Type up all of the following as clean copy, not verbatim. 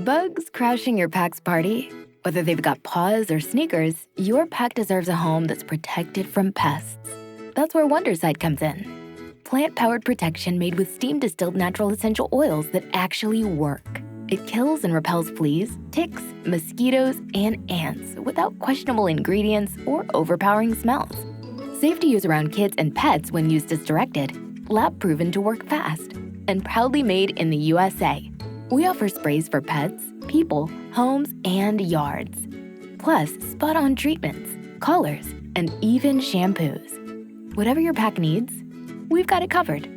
Bugs crashing your pack's party? Whether they've got paws or sneakers, your pack deserves a home that's protected from pests. That's where Wondercide comes in. Plant-powered protection made with steam-distilled natural essential oils that actually work. It kills and repels fleas, ticks, mosquitoes, and ants without questionable ingredients or overpowering smells. Safe to use around kids and pets when used as directed, lab-proven to work fast, and proudly made in the USA. We offer sprays for pets, people, homes, and yards. Plus, spot-on treatments, collars, and even shampoos. Whatever your pack needs, we've got it covered.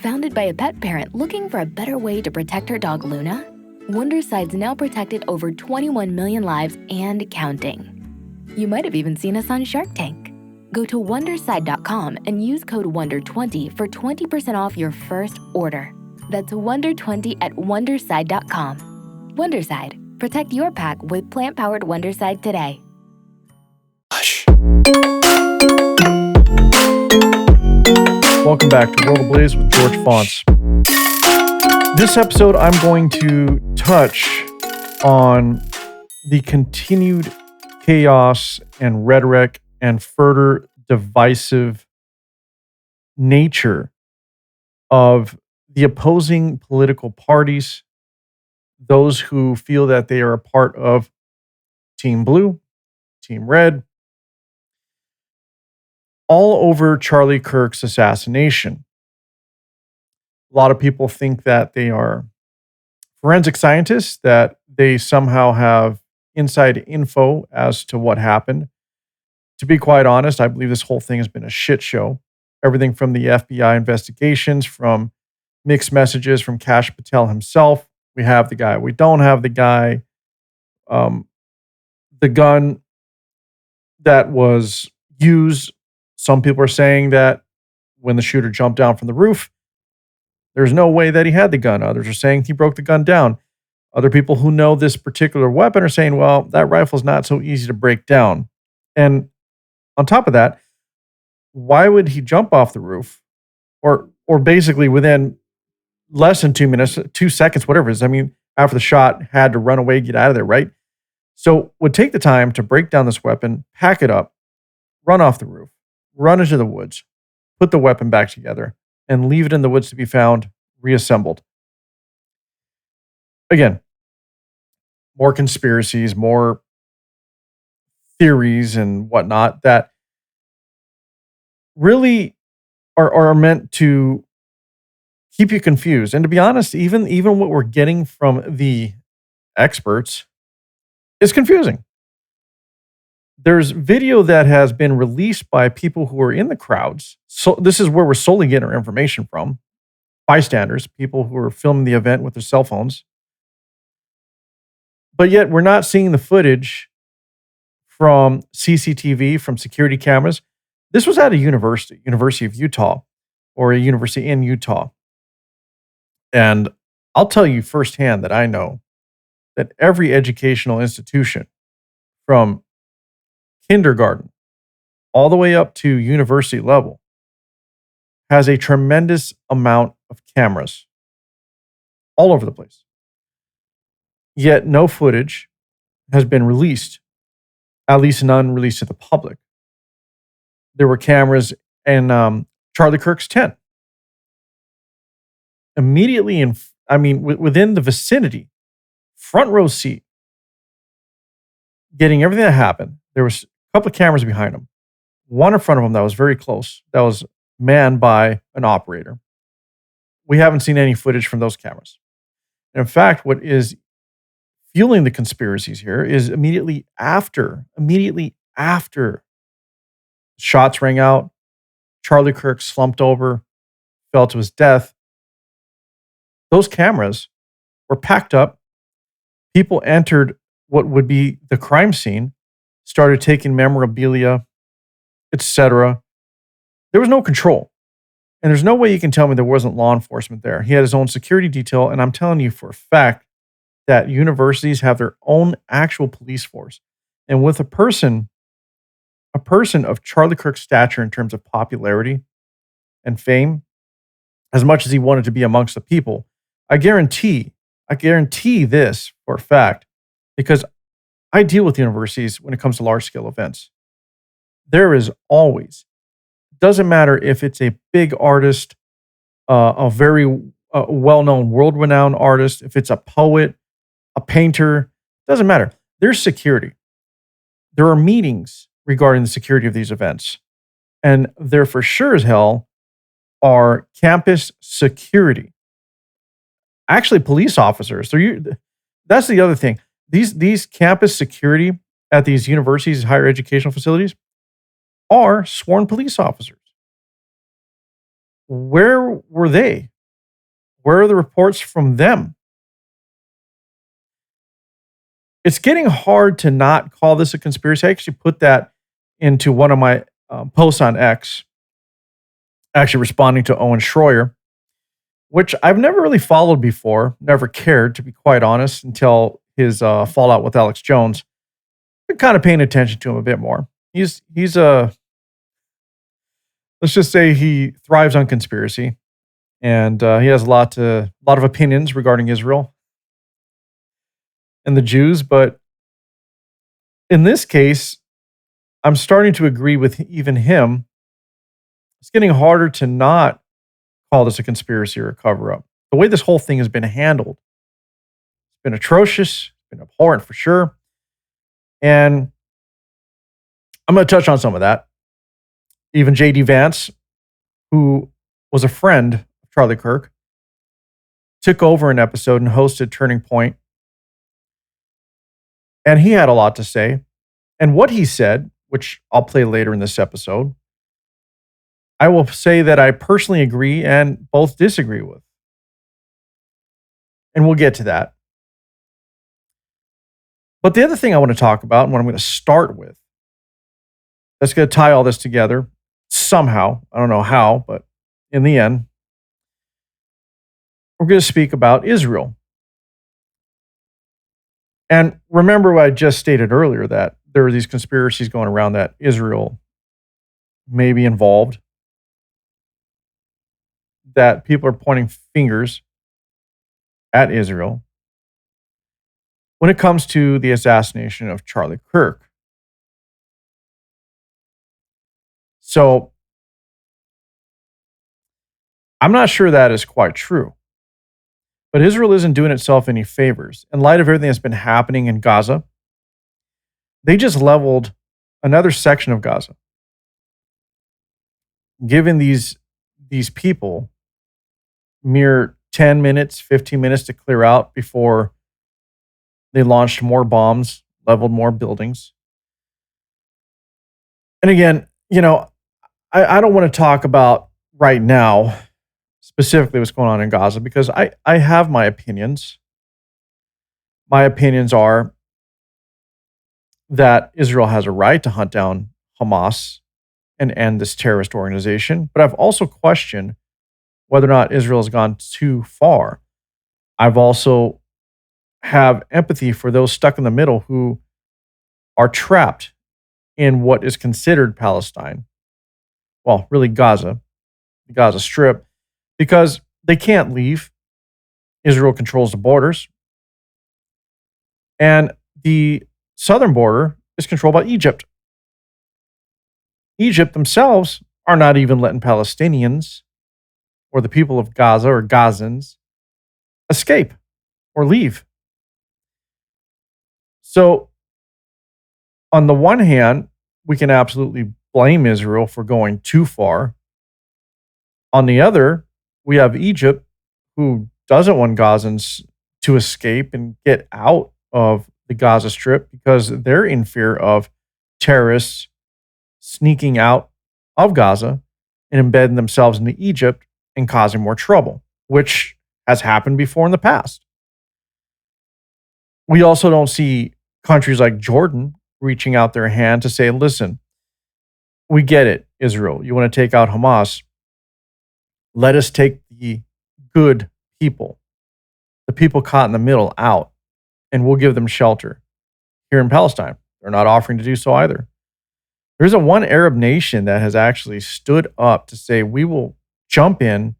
Founded by a pet parent looking for a better way to protect her dog Luna, Wondercide's now protected over 21 million lives and counting. You might have even seen us on Shark Tank. Go to Wondercide.com and use code WONDER20 for 20% off your first order. That's WONDER20 at Wondercide.com. Wondercide. Protect your pack with plant-powered Wondercide today. Hush. Welcome back to World Ablaze with George Fonts. This episode, I'm going to touch on the continued chaos and rhetoric and further divisive nature of the opposing political parties, those who feel that they are a part of Team Blue, Team Red, all over Charlie Kirk's assassination. A lot of people think that they are forensic scientists, that they somehow have inside info as to what happened. To be quite honest, I believe this whole thing has been a shit show. Everything from the FBI investigations, from mixed messages from Kash Patel himself. We have the guy. We don't have the guy. The gun that was used, some people are saying that when the shooter jumped down from the roof, there's no way that he had the gun. Others are saying he broke the gun down. Other people who know this particular weapon are saying, well, that rifle's not so easy to break down. And on top of that, why would he jump off the roof? Or basically within less than 2 minutes, 2 seconds, whatever it is. I mean, after the shot, had to run away, get out of there, right? So would take the time to break down this weapon, pack it up, run off the roof, run into the woods, put the weapon back together, and leave it in the woods to be found, reassembled. Again, more conspiracies, more theories and whatnot that really are meant to keep you confused. And to be honest, even what we're getting from the experts is confusing. There's video that has been released by people who are in the crowds. So this is where we're solely getting our information from. Bystanders, people who are filming the event with their cell phones. But yet we're not seeing the footage from CCTV, from security cameras. This was at a University of Utah, or a university in Utah. And I'll tell you firsthand that I know that every educational institution, from kindergarten all the way up to university level, has a tremendous amount of cameras all over the place. Yet no footage has been released, at least none released to the public. There were cameras in Charlie Kirk's tent. Immediately within the vicinity, front row seat, getting everything that happened. There was a couple of cameras behind him. One in front of him that was very close, that was manned by an operator. We haven't seen any footage from those cameras. And in fact, what is fueling the conspiracies here is immediately after shots rang out, Charlie Kirk slumped over, fell to his death. Those cameras were packed up. People entered what would be the crime scene, started taking memorabilia, etc. There was no control. And there's no way you can tell me there wasn't law enforcement there. He had his own security detail, and I'm telling you for a fact that universities have their own actual police force. And with a person of Charlie Kirk's stature in terms of popularity and fame, as much as he wanted to be amongst the people, I guarantee I guarantee this for a fact because I deal with universities when it comes to large scale events. There is always, doesn't matter if it's a big artist, a very well known, world renowned artist, if it's a poet, a painter, doesn't matter. There's security. There are meetings regarding the security of these events. And there for sure as hell are campus security. Actually, police officers. That's the other thing. These campus security at these universities, higher educational facilities, are sworn police officers. Where were they? Where are the reports from them? It's getting hard to not call this a conspiracy. I actually put that into one of my posts on X, actually responding to Owen Schroyer, which I've never really followed before, never cared, to be quite honest, until his fallout with Alex Jones. Been kind of paying attention to him a bit more. He's a, let's just say he thrives on conspiracy, and he has a lot of opinions regarding Israel and the Jews. But in this case, I'm starting to agree with even him. It's getting harder to not call this a conspiracy or a cover up. The way this whole thing has been handled, it's been atrocious, it's been abhorrent for sure. And I'm going to touch on some of that. Even J.D. Vance, who was a friend of Charlie Kirk, took over an episode and hosted Turning Point. And he had a lot to say. And what he said, which I'll play later in this episode, I will say that I personally agree and both disagree with. And we'll get to that. But the other thing I want to talk about, and what I'm going to start with, that's going to tie all this together somehow. I don't know how, but in the end, we're going to speak about Israel. And remember what I just stated earlier, that there are these conspiracies going around that Israel may be involved, that people are pointing fingers at Israel when it comes to the assassination of Charlie Kirk. So I'm not sure that is quite true. But Israel isn't doing itself any favors. In light of everything that's been happening in Gaza, they just leveled another section of Gaza, giving these people mere 10 minutes, 15 minutes to clear out before they launched more bombs, leveled more buildings. And again, I don't want to talk about right now specifically what's going on in Gaza, because I have my opinions. My opinions are that Israel has a right to hunt down Hamas and end this terrorist organization. But I've also questioned whether or not Israel has gone too far. I've also have empathy for those stuck in the middle who are trapped in what is considered Palestine. Well, really Gaza, the Gaza Strip, because they can't leave. Israel controls the borders. And the southern border is controlled by Egypt. Egypt themselves are not even letting Palestinians or the people of Gaza or Gazans escape or leave. So, on the one hand, we can absolutely blame Israel for going too far. On the other, we have Egypt, who doesn't want Gazans to escape and get out of the Gaza Strip because they're in fear of terrorists sneaking out of Gaza and embedding themselves into Egypt and causing more trouble, which has happened before in the past. We also don't see countries like Jordan reaching out their hand to say, listen, we get it, Israel. You want to take out Hamas. Let us take the good people, the people caught in the middle, out, and we'll give them shelter here in Palestine. They're not offering to do so either. There isn't one Arab nation that has actually stood up to say, we will jump in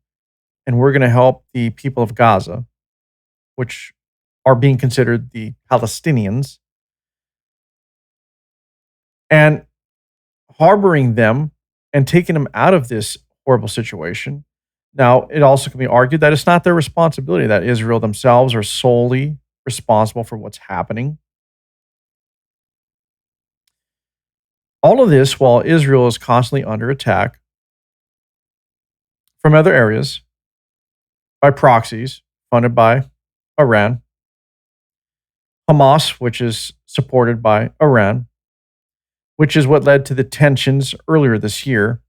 and we're going to help the people of Gaza, which are being considered the Palestinians and harboring them and taking them out of this horrible situation. Now, it also can be argued that it's not their responsibility, that Israel themselves are solely responsible for what's happening. All of this while Israel is constantly under attack from other areas by proxies funded by Iran, Hamas, which is supported by Iran, which is what led to the tensions earlier this year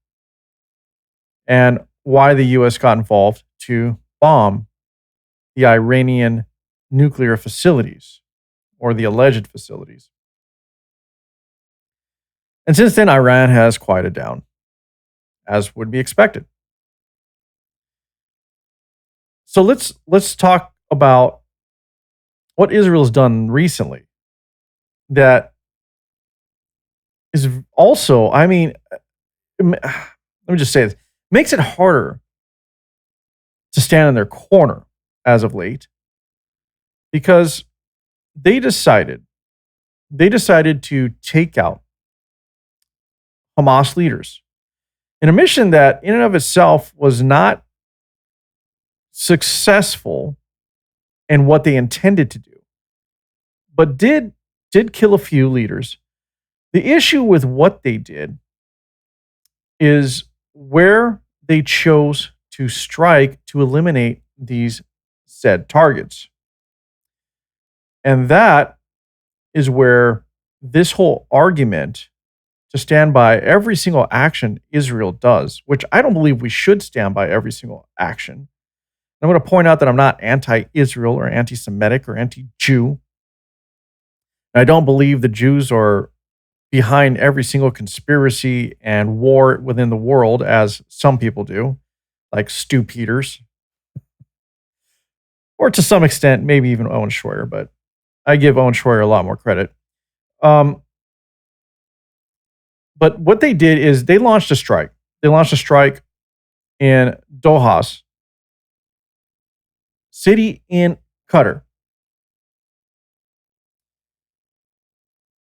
and why the U.S. got involved to bomb the Iranian nuclear facilities or the alleged facilities. And since then, Iran has quieted down, as would be expected. So let's talk about what Israel's done recently that is also, I mean, let me just say this, makes it harder to stand in their corner as of late because they decided to take out Hamas leaders in a mission that in and of itself was not successful in what they intended to do, but did kill a few leaders. The issue with what they did is where they chose to strike to eliminate these said targets. And that is where this whole argument to stand by every single action Israel does, which I don't believe we should stand by every single action. I'm going to point out that I'm not anti-Israel or anti-Semitic or anti-Jew. I don't believe the Jews are behind every single conspiracy and war within the world, as some people do, like Stu Peters, or to some extent, maybe even Owen Schroyer, but I give Owen Schroyer a lot more credit. But what they did is they launched a strike. They launched a strike in Doha city in Qatar.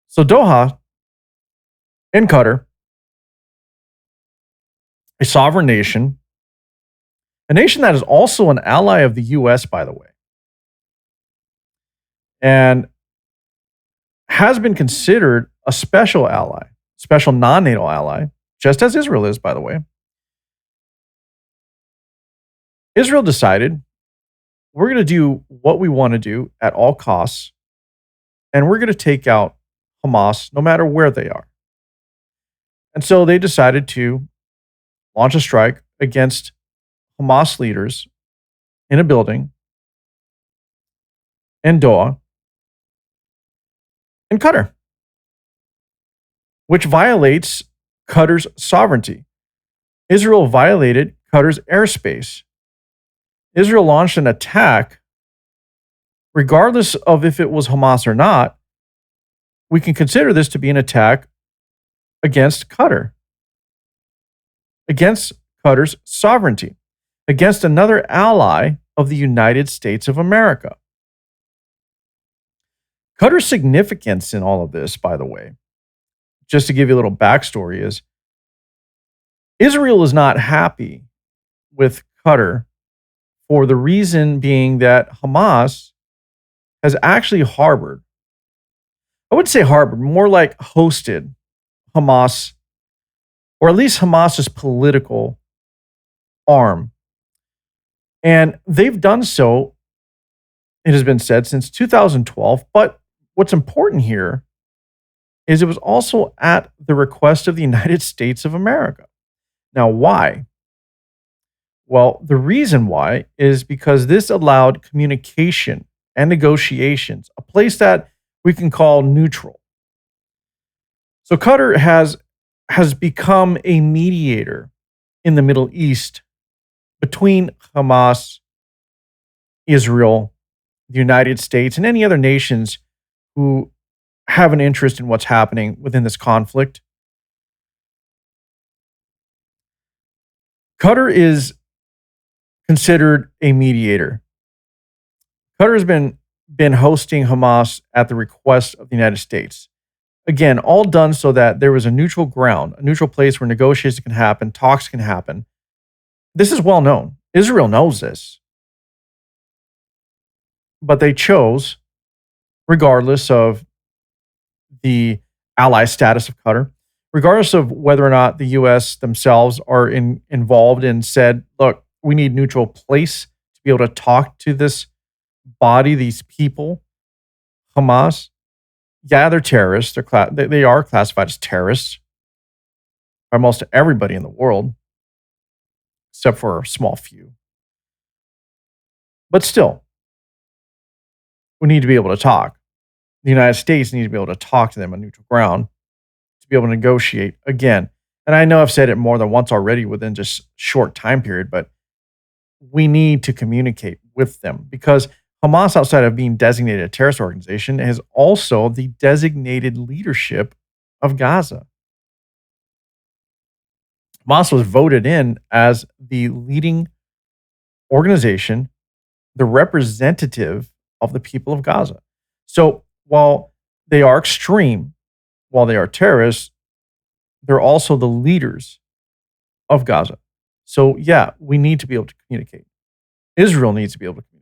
So Doha in Qatar, a sovereign nation, a nation that is also an ally of the U.S., by the way, and has been considered a special ally, special non-NATO ally, just as Israel is, by the way. Israel decided we're going to do what we want to do at all costs, and we're going to take out Hamas no matter where they are. And so they decided to launch a strike against Hamas leaders in a building in Doha, in Qatar, which violates Qatar's sovereignty. Israel violated Qatar's airspace. Israel launched an attack, regardless of if it was Hamas or not. We can consider this to be an attack against Qatar, against Qatar's sovereignty, against another ally of the United States of America. Qatar's significance in all of this, by the way, just to give you a little backstory, is Israel is not happy with Qatar for the reason being that Hamas has actually harbored, I wouldn't say harbored, more like hosted Hamas, or at least Hamas's political arm. And they've done so, it has been said, since 2012. But what's important here is it was also at the request of the United States of America. Now, why? Well, the reason why is because this allowed communication and negotiations, a place that we can call neutral. So Qatar has become a mediator in the Middle East between Hamas, Israel, the United States, and any other nations who have an interest in what's happening within this conflict. Qatar is considered a mediator. Qatar has been been hosting Hamas at the request of the United States. Again, all done so that there was a neutral ground, a neutral place where negotiations can happen, talks can happen. This is well known. Israel knows this. But they chose, regardless of the ally status of Qatar, regardless of whether or not the U.S. themselves are involved and said, look, we need neutral place to be able to talk to this body, these people, Hamas. Yeah, they're terrorists. They are classified as terrorists by most everybody in the world, except for a small few. But still, we need to be able to talk. The United States needs to be able to talk to them on neutral ground to be able to negotiate again. And I know I've said it more than once already within just short time period, but we need to communicate with them because Hamas, outside of being designated a terrorist organization, is also the designated leadership of Gaza. Hamas was voted in as the leading organization, the representative of the people of Gaza. So while they are extreme, while they are terrorists, they're also the leaders of Gaza. So yeah, we need to be able to communicate. Israel needs to be able to communicate.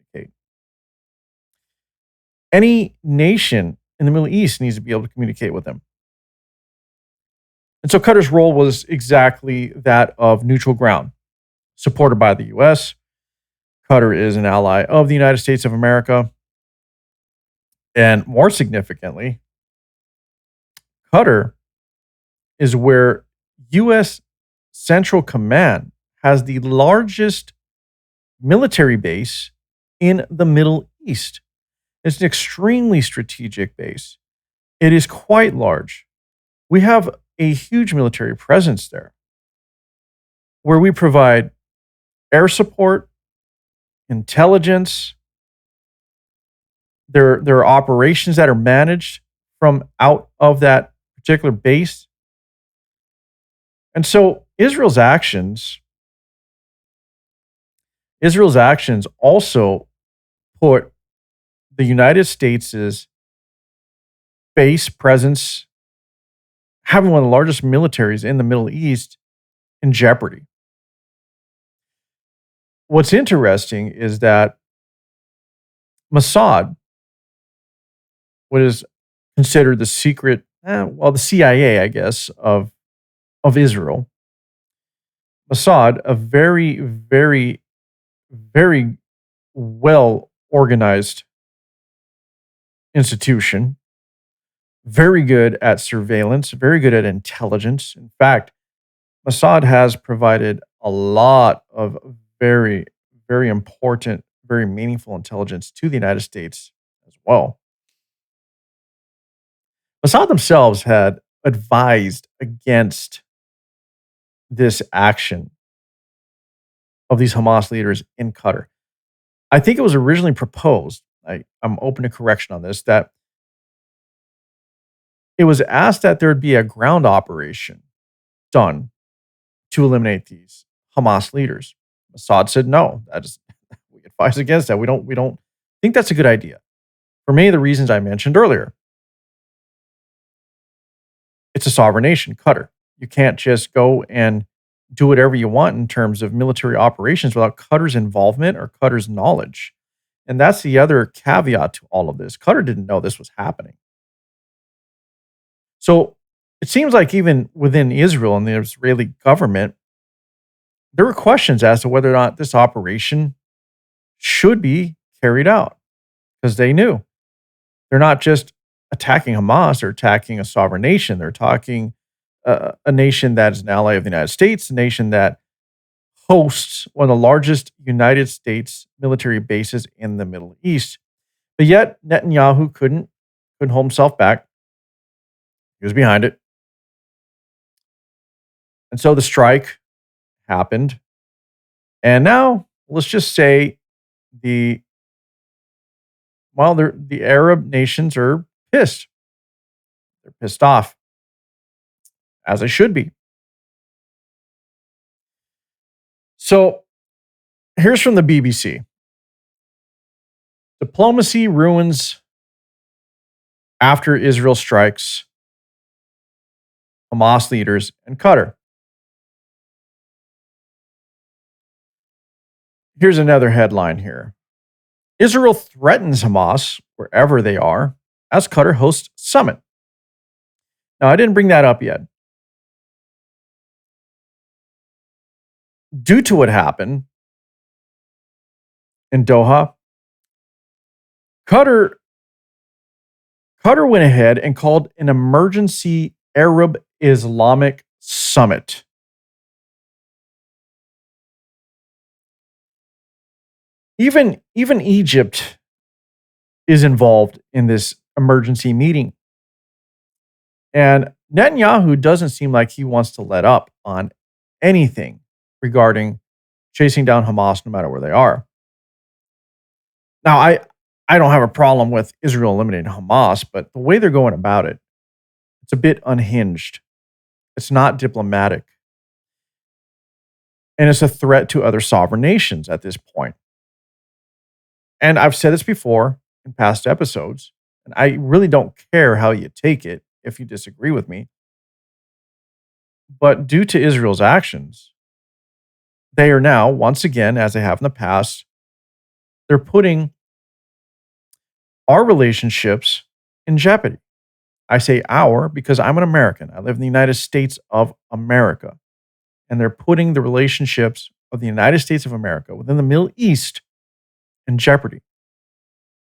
Any nation in the Middle East needs to be able to communicate with them. And so Qatar's role was exactly that of neutral ground, supported by the U.S. Qatar is an ally of the United States of America. And more significantly, Qatar is where U.S. Central Command has the largest military base in the Middle East. It's an extremely strategic base. It is quite large. We have a huge military presence there where we provide air support, intelligence. There are operations that are managed from out of that particular base. And so Israel's actions also put the United States' base presence, having one of the largest militaries in the Middle East, in jeopardy. What's interesting is that Mossad, what is considered the secret, the CIA, I guess, of Israel, Mossad, a very, very, very well organized institution, very good at surveillance, very good at intelligence. In fact, Mossad has provided a lot of very, very important, very meaningful intelligence to the United States as well. Mossad themselves had advised against this action of these Hamas leaders in Qatar. I think it was originally proposed, I'm open to correction on this, that it was asked that there would be a ground operation done to eliminate these Hamas leaders. Mossad said no. That is, we advise against that. We don't think that's a good idea. For many of the reasons I mentioned earlier. It's a sovereign nation, Qatar. You can't just go and do whatever you want in terms of military operations without Qatar's involvement or Qatar's knowledge. And that's the other caveat to all of this. Qatar didn't know this was happening. So it seems like even within Israel and the Israeli government, there were questions as to whether or not this operation should be carried out because they knew they're not just attacking Hamas or attacking a sovereign nation. They're attacking a nation that is an ally of the United States, a nation that hosts one of the largest United States military bases in the Middle East. But yet Netanyahu couldn't hold himself back. He was behind it. And so the strike happened. And now let's just say the Arab nations are pissed. They're pissed off, as they should be. So here's from the BBC. Diplomacy ruins after Israel strikes Hamas leaders and Qatar. Here's another headline here. Israel threatens Hamas wherever they are as Qatar hosts summit. Now, I didn't bring that up yet. Due to what happened in Doha, Qatar went ahead and called an emergency Arab Islamic summit. Even Egypt is involved in this emergency meeting. And Netanyahu doesn't seem like he wants to let up on anything regarding chasing down Hamas no matter where they are. Now, I don't have a problem with Israel eliminating Hamas, but the way they're going about it, it's a bit unhinged. It's not diplomatic. And it's a threat to other sovereign nations at this point. And I've said this before in past episodes, and I really don't care how you take it if you disagree with me. But due to Israel's actions, they are now, once again, as they have in the past, they're putting our relationships in jeopardy. I say our because I'm an American. I live in the United States of America. And they're putting the relationships of the United States of America within the Middle East in jeopardy,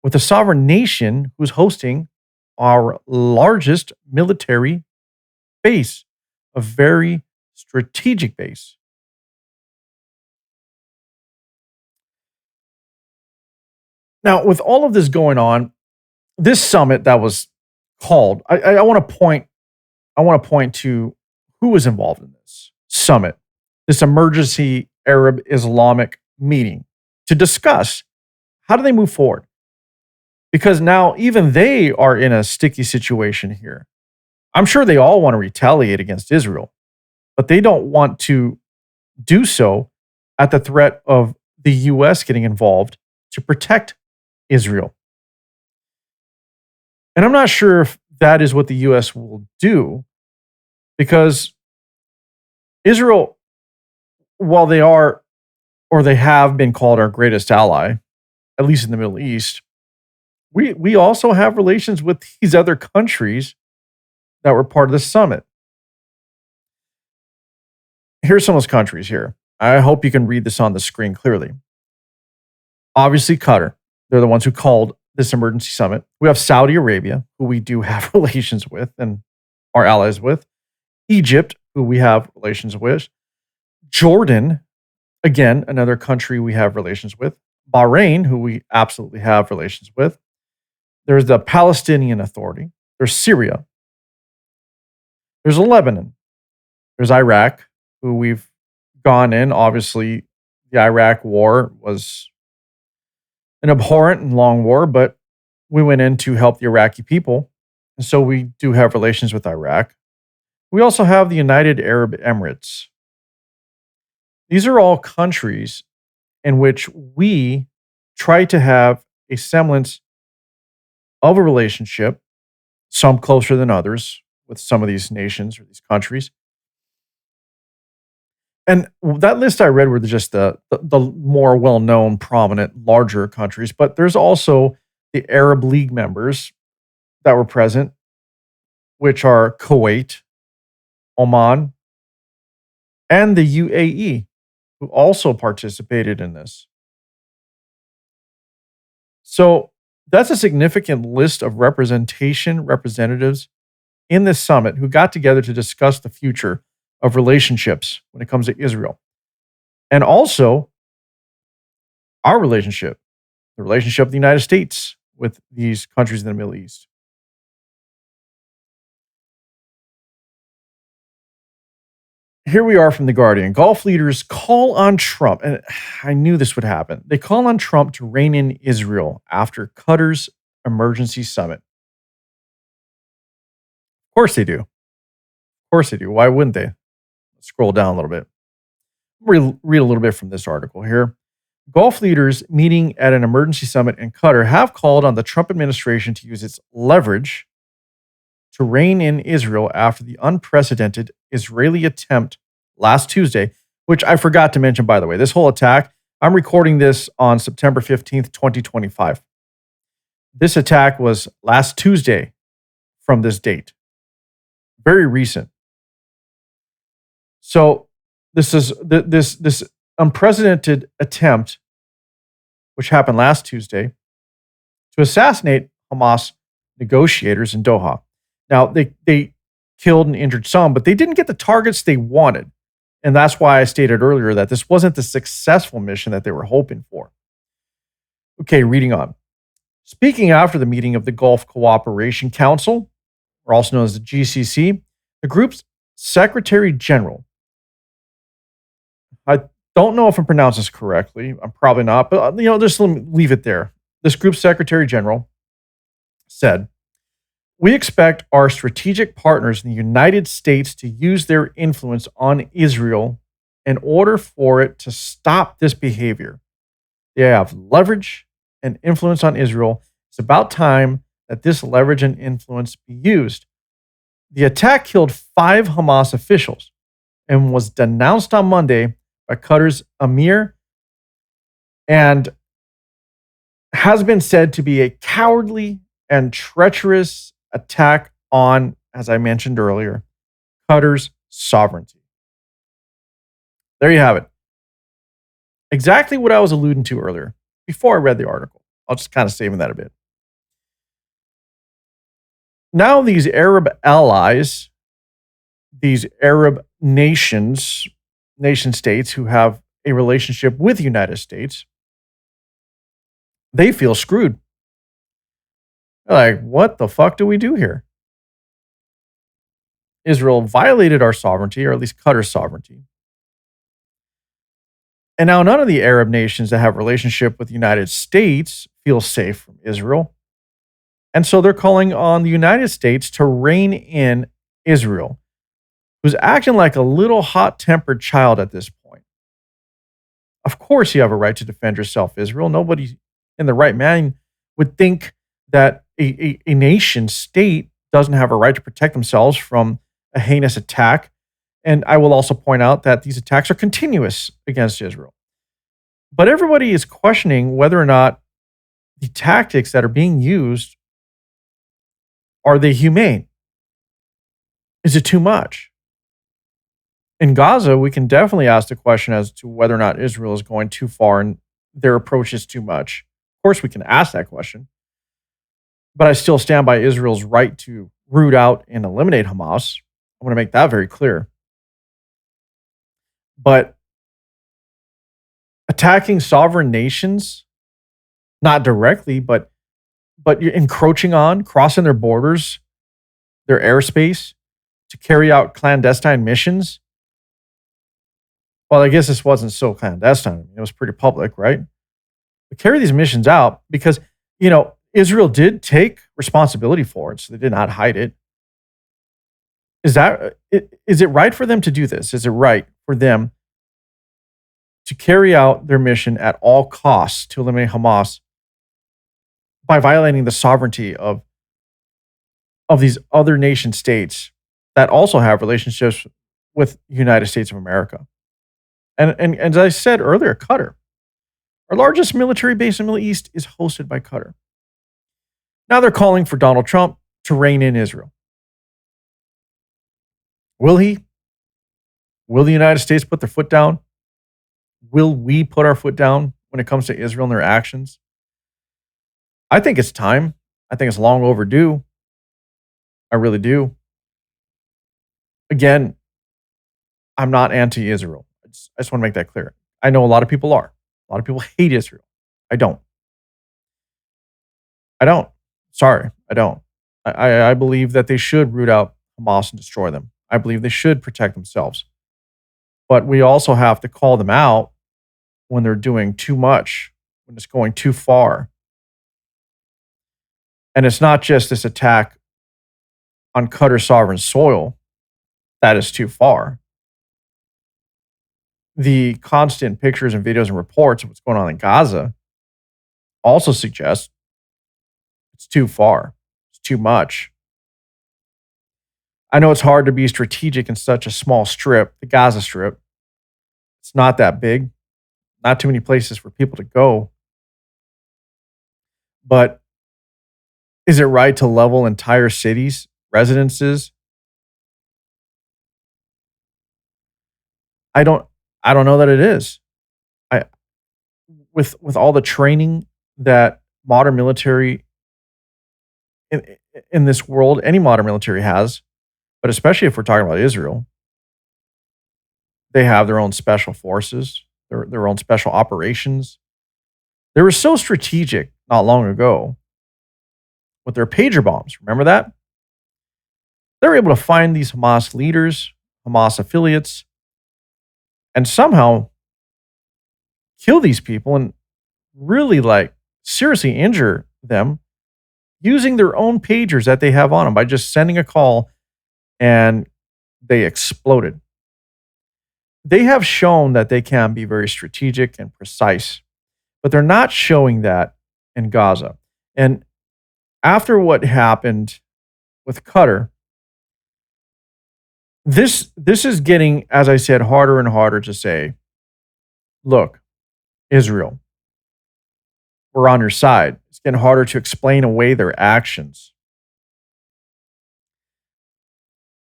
with a sovereign nation who's hosting our largest military base, a very strategic base. Now, with all of this going on, this summit that was called, I want to point to who was involved in this summit, this emergency Arab Islamic meeting to discuss how do they move forward? Because now even they are in a sticky situation here. I'm sure they all want to retaliate against Israel, but they don't want to do so at the threat of the U.S. getting involved to protect Israel. And I'm not sure if that is what the U.S. will do, because Israel, while they are or they have been called our greatest ally, at least in the Middle East, we also have relations with these other countries that were part of the summit. Here's some of those countries here. I hope you can read this on the screen clearly. Obviously, Qatar. They're the ones who called this emergency summit. We have Saudi Arabia, who we do have relations with and are allies with. Egypt, who we have relations with. Jordan, again, another country we have relations with. Bahrain, who we absolutely have relations with. There's the Palestinian Authority. There's Syria. There's Lebanon. There's Iraq, who we've gone in. Obviously, the Iraq war was an abhorrent and long war, but we went in to help the Iraqi people. And so we do have relations with Iraq. We also have the United Arab Emirates. These are all countries in which we try to have a semblance of a relationship, some closer than others, with some of these nations or these countries. And that list I read were just the more well-known, prominent, larger countries, but there's also the Arab League members that were present, which are Kuwait, Oman, and the UAE, who also participated in this. So that's a significant list of representatives in this summit who got together to discuss the future of relationships when it comes to Israel. And also our relationship, the relationship of the United States with these countries in the Middle East. Here we are from The Guardian. Gulf leaders call on Trump, and I knew this would happen. They call on Trump to rein in Israel after Qatar's emergency summit. Of course they do. Of course they do. Why wouldn't they? Let's scroll down a little bit. Read a little bit from this article here. Gulf leaders meeting at an emergency summit in Qatar have called on the Trump administration to use its leverage to rein in Israel after the unprecedented Israeli attempt last Tuesday, which I forgot to mention, by the way. This whole attack, I'm recording this on September 15th, 2025. This attack was last Tuesday from this date. Very recent. So this is this unprecedented attempt, which happened last Tuesday, to assassinate Hamas negotiators in Doha. Now, they killed and injured some, but they didn't get the targets they wanted. And that's why I stated earlier that this wasn't the successful mission that they were hoping for. Okay, reading on. Speaking after the meeting of the Gulf Cooperation Council, or also known as the GCC, the group's Secretary General, I don't know if I'm pronouncing this correctly. I'm probably not, but just let me leave it there. This group's Secretary General said, "We expect our strategic partners in the United States to use their influence on Israel in order for it to stop this behavior. They have leverage and influence on Israel. It's about time that this leverage and influence be used." The attack killed 5 Hamas officials and was denounced on Monday by Qatar's Emir and has been said to be a cowardly and treacherous attack on, as I mentioned earlier, Qatar's sovereignty. There you have it. Exactly what I was alluding to earlier before I read the article. I'll just kind of saving that a bit. Now these Arab allies, these Arab nation states who have a relationship with the United States, they feel screwed. They're like, what the fuck do we do here? Israel violated our sovereignty, or at least Qatar's sovereignty. And now none of the Arab nations that have a relationship with the United States feel safe from Israel. And so they're calling on the United States to rein in Israel, who's acting like a little hot-tempered child at this point. Of course you have a right to defend yourself, Israel. Nobody in the right mind would think that a nation state doesn't have a right to protect themselves from a heinous attack. And I will also point out that these attacks are continuous against Israel. But everybody is questioning whether or not the tactics that are being used, are they humane? Is it too much? In Gaza, we can definitely ask the question as to whether or not Israel is going too far and their approach is too much. Of course, we can ask that question. But I still stand by Israel's right to root out and eliminate Hamas. I want to make that very clear. But attacking sovereign nations, not directly, but you're encroaching on, crossing their borders, their airspace, to carry out clandestine missions. Well, I guess this wasn't so clandestine. It was pretty public, right? But carry these missions out because, Israel did take responsibility for it, so they did not hide it. Is it right for them to do this? Is it right for them to carry out their mission at all costs to eliminate Hamas by violating the sovereignty of these other nation states that also have relationships with the United States of America? And as I said earlier, Qatar, our largest military base in the Middle East, is hosted by Qatar. Now they're calling for Donald Trump to rein in Israel. Will he? Will the United States put their foot down? Will we put our foot down when it comes to Israel and their actions? I think it's time. I think it's long overdue. I really do. Again, I'm not anti-Israel. I just want to make that clear. I know a lot of people are. A lot of people hate Israel. I don't. Sorry, I don't. I believe that they should root out Hamas and destroy them. I believe they should protect themselves. But we also have to call them out when they're doing too much, when it's going too far. And it's not just this attack on Qatar sovereign soil that is too far. The constant pictures and videos and reports of what's going on in Gaza also suggest it's too far. It's too much. I know it's hard to be strategic in such a small strip, the Gaza Strip. It's not that big, not too many places for people to go. But is it right to level entire cities, residences? I don't I don't know that it is. I with all the training that modern military in, in this world, any modern military has, but especially if we're talking about Israel, they have their own special forces, their own special operations. They were so strategic not long ago with their pager bombs. Remember that? They were able to find these Hamas leaders, Hamas affiliates, and somehow kill these people and really like seriously injure them using their own pagers that they have on them by just sending a call and they exploded. They have shown that they can be very strategic and precise, but they're not showing that in Gaza. And after what happened with Qatar, this is getting, as I said, harder and harder to say, look, Israel, we're on your side. It's getting harder to explain away their actions.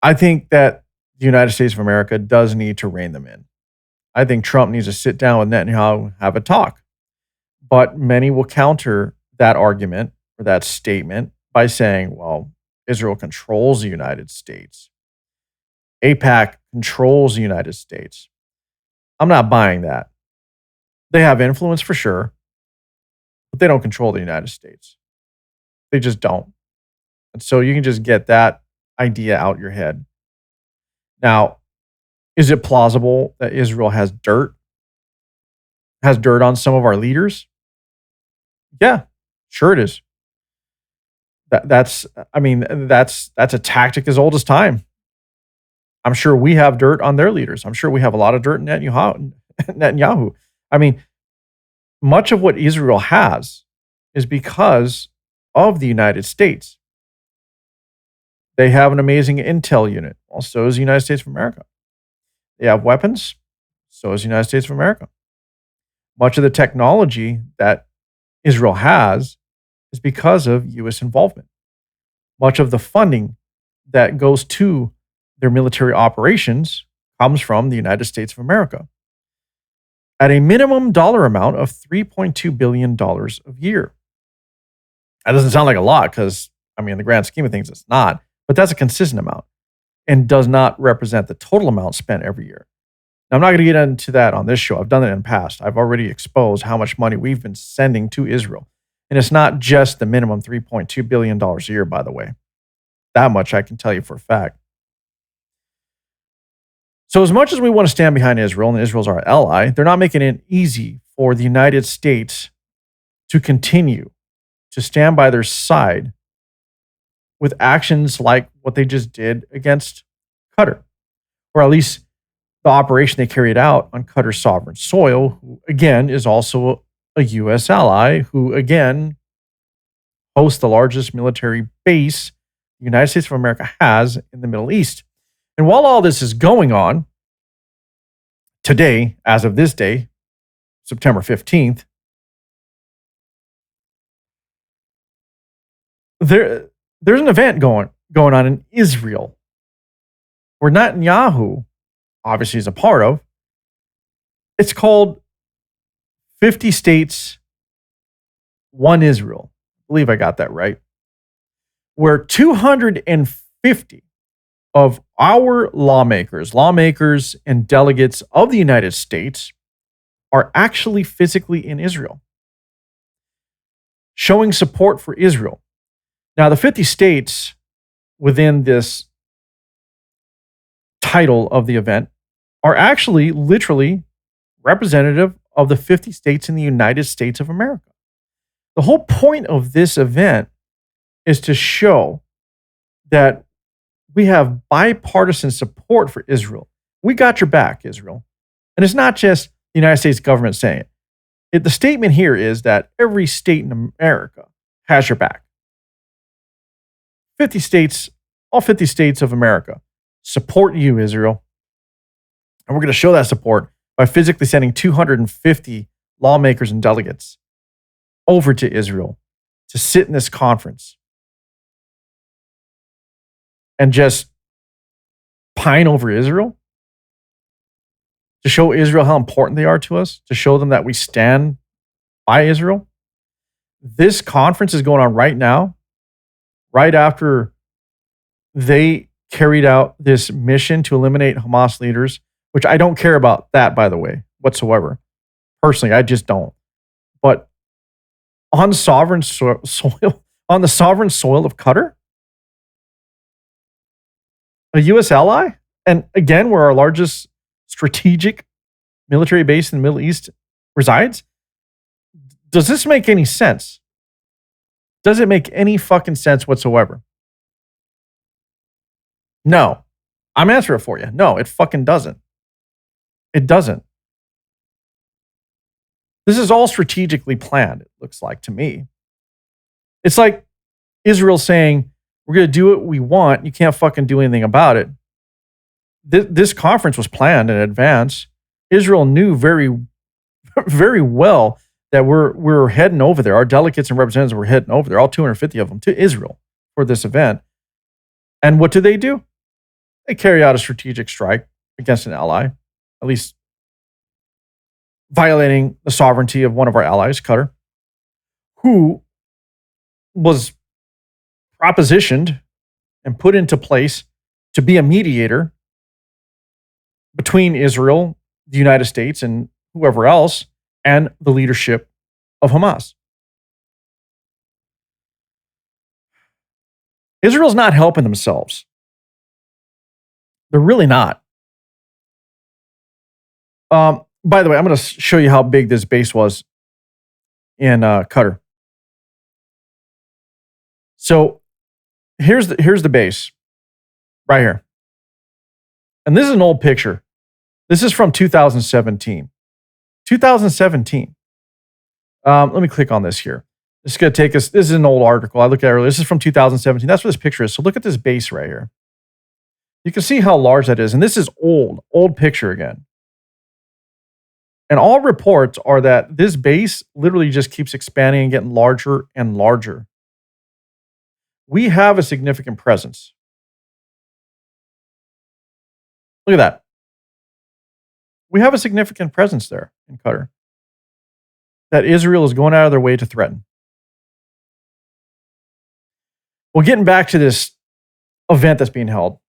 I think that the United States of America does need to rein them in. I think Trump needs to sit down with Netanyahu and have a talk. But many will counter that argument or that statement by saying, well, Israel controls the United States. AIPAC controls the United States. I'm not buying that. They have influence for sure, but they don't control the United States. They just don't. And so you can just get that idea out your head. Now, is it plausible that Israel has dirt on some of our leaders? Yeah, sure it is. That's a tactic as old as time. I'm sure we have dirt on their leaders. I'm sure we have a lot of dirt in Netanyahu. I mean, much of what Israel has is because of the United States. They have an amazing intel unit. Well, so is the United States of America. They have weapons. So is the United States of America. Much of the technology that Israel has is because of U.S. involvement. Much of the funding that goes to their military operations comes from the United States of America at a minimum dollar amount of $3.2 billion a year. That doesn't sound like a lot because, in the grand scheme of things, it's not. But that's a consistent amount and does not represent the total amount spent every year. Now, I'm not going to get into that on this show. I've done that in the past. I've already exposed how much money we've been sending to Israel. And it's not just the minimum $3.2 billion a year, by the way. That much I can tell you for a fact. So as much as we want to stand behind Israel, and Israel's our ally, they're not making it easy for the United States to continue to stand by their side with actions like what they just did against Qatar, or at least the operation they carried out on Qatar's sovereign soil, who again is also a U.S. ally, who again hosts the largest military base the United States of America has in the Middle East. And while all this is going on, today, as of this day, September 15th, there's an event going on in Israel where Netanyahu obviously is a part of. It's called 50 States, One Israel. I believe I got that right. Where 250 of our lawmakers and delegates of the United States are actually physically in Israel, showing support for Israel. Now, the 50 states within this title of the event are actually literally representative of the 50 states in the United States of America. The whole point of this event is to show that we have bipartisan support for Israel. We got your back, Israel. And it's not just the United States government saying it. The statement here is that every state in America has your back. 50 states, all 50 states of America support you, Israel. And we're going to show that support by physically sending 250 lawmakers and delegates over to Israel to sit in this conference and just pine over Israel, to show Israel how important they are to us, to show them that we stand by Israel. This conference is going on right now, right after they carried out this mission to eliminate Hamas leaders, which I don't care about that, by the way, whatsoever. Personally, I just don't. But on sovereign soil, on the sovereign soil of Qatar, a U.S. ally, and again, where our largest strategic military base in the Middle East resides, does this make any sense? Does it make any fucking sense whatsoever? No. I'm answering it for you. No, it fucking doesn't. It doesn't. This is all strategically planned, it looks like to me. It's like Israel saying, we're going to do what we want. You can't fucking do anything about it. This conference was planned in advance. Israel knew very, very well that we're heading over there. Our delegates and representatives were heading over there, all 250 of them, to Israel for this event. And what do? They carry out a strategic strike against an ally, at least violating the sovereignty of one of our allies, Qatar, who was propositioned and put into place to be a mediator between Israel, the United States, and whoever else, and the leadership of Hamas. Israel's not helping themselves. They're really not. By the way, I'm going to show you how big this base was in Qatar. So here's the base right here. And this is an old picture. This is from 2017. 2017. Let me click on this here. This is going to take us. This is an old article I looked at earlier. This is from 2017. That's what this picture is. So look at this base right here. You can see how large that is. And this is old picture again. And all reports are that this base literally just keeps expanding and getting larger and larger. We have a significant presence. Look at that. We have a significant presence there in Qatar that Israel is going out of their way to threaten. Well, getting back to this event that's being held.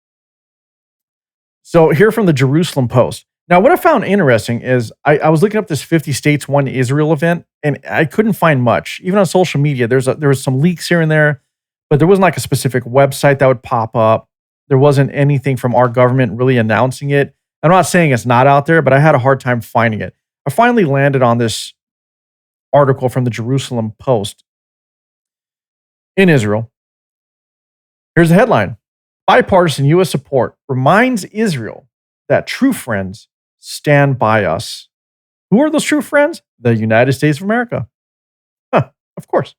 So here from the Jerusalem Post. Now, what I found interesting is I was looking up this 50 States, One Israel event, and I couldn't find much. Even on social media, there was some leaks here and there, but there wasn't like a specific website that would pop up. There wasn't anything from our government really announcing it. I'm not saying it's not out there, but I had a hard time finding it. I finally landed on this article from the Jerusalem Post in Israel. Here's the headline. Bipartisan U.S. support reminds Israel that true friends stand by us. Who are those true friends? The United States of America. Of course.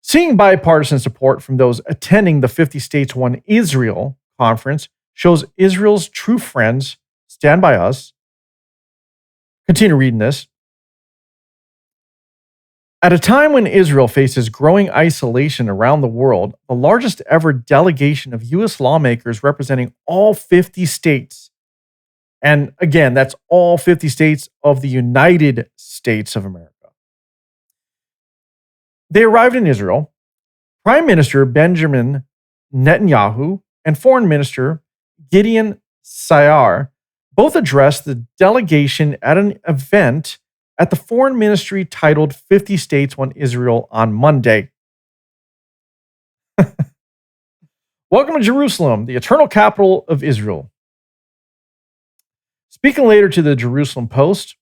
Seeing bipartisan support from those attending the 50 States One Israel conference shows Israel's true friends stand by us. Continue reading this. At a time when Israel faces growing isolation around the world, the largest ever delegation of U.S. lawmakers representing all 50 states, and again, that's all 50 states of the United States of America. They arrived in Israel. Prime Minister Benjamin Netanyahu and Foreign Minister Gideon Saar both addressed the delegation at an event at the Foreign Ministry titled 50 States, One Israel on Monday. Welcome to Jerusalem, the eternal capital of Israel. Speaking later to the Jerusalem Post,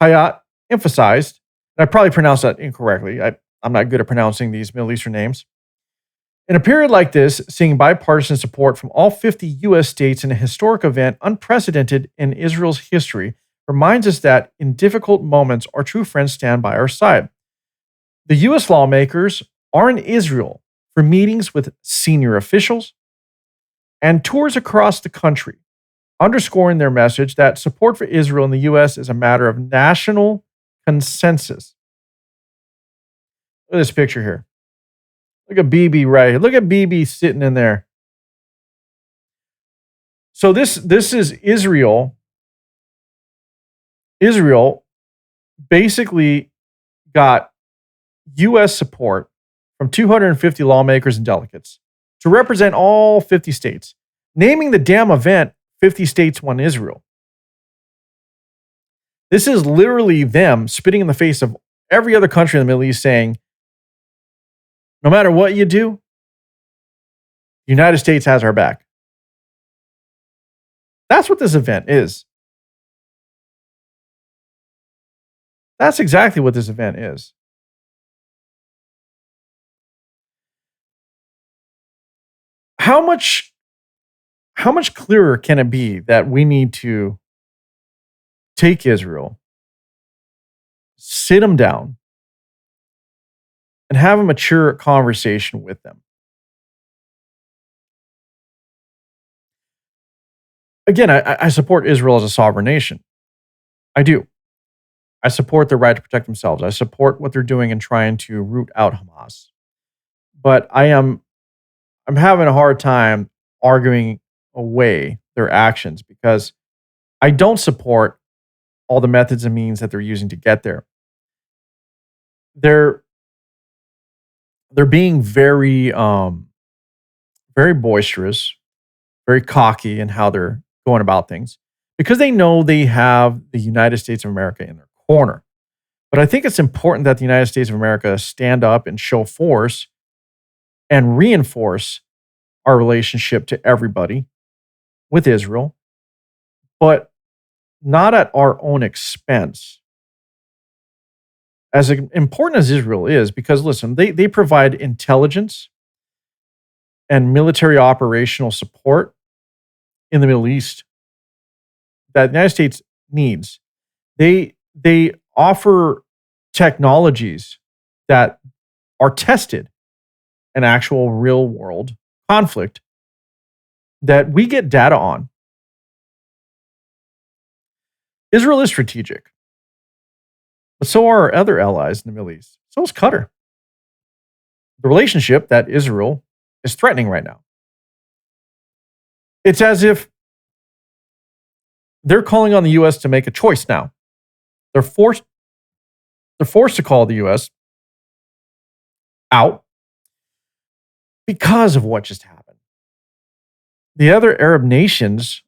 Hayat emphasized, and I probably pronounced that incorrectly. I'm not good at pronouncing these Middle Eastern names. In a period like this, seeing bipartisan support from all 50 U.S. states in a historic event unprecedented in Israel's history reminds us that in difficult moments, our true friends stand by our side. The U.S. lawmakers are in Israel for meetings with senior officials and tours across the country, underscoring their message that support for Israel in the U.S. is a matter of national consensus. Look at this picture here. Look at BB right here. Look at BB sitting in there. So this is Israel. Israel basically got U.S. support from 250 lawmakers and delegates to represent all 50 states, naming the damn event 50 States Won Israel. This is literally them spitting in the face of every other country in the Middle East saying, no matter what you do, the United States has our back. That's what this event is. That's exactly what this event is. How much clearer can it be that we need to take Israel, sit them down, and have a mature conversation with them? Again, I support Israel as a sovereign nation. I do. I support their right to protect themselves. I support what they're doing in trying to root out Hamas. But I'm having a hard time arguing away their actions because I don't support all the methods and means that they're using to get there. They're being very very boisterous, very cocky in how they're going about things because they know they have the United States of America in their corner. But I think it's important that the United States of America stand up and show force and reinforce our relationship to everybody with Israel, but not at our own expense. As important as Israel is, because listen, they provide intelligence and military operational support in the Middle East that the United States needs. They offer technologies that are tested in actual real world conflict that we get data on. Israel is strategic, but so are our other allies in the Middle East. So is Qatar. The relationship that Israel is threatening right now. It's as if they're calling on the U.S. to make a choice now. They're forced to call the U.S. out because of what just happened. The other Arab nations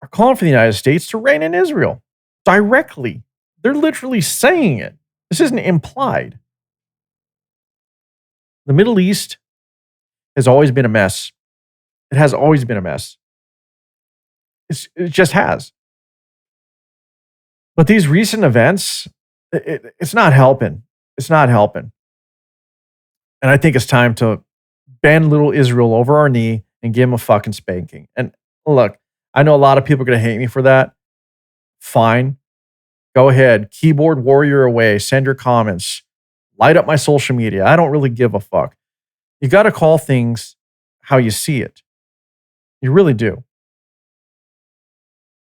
are calling for the United States to rein in Israel directly. They're literally saying it. This isn't implied. The Middle East has always been a mess. It has always been a mess. It just has. But these recent events, it's not helping. It's not helping. And I think it's time to bend little Israel over our knee and give him a fucking spanking. And look, I know a lot of people are going to hate me for that. Fine. Go ahead. Keyboard warrior away. Send your comments. Light up my social media. I don't really give a fuck. You got to call things how you see it. You really do.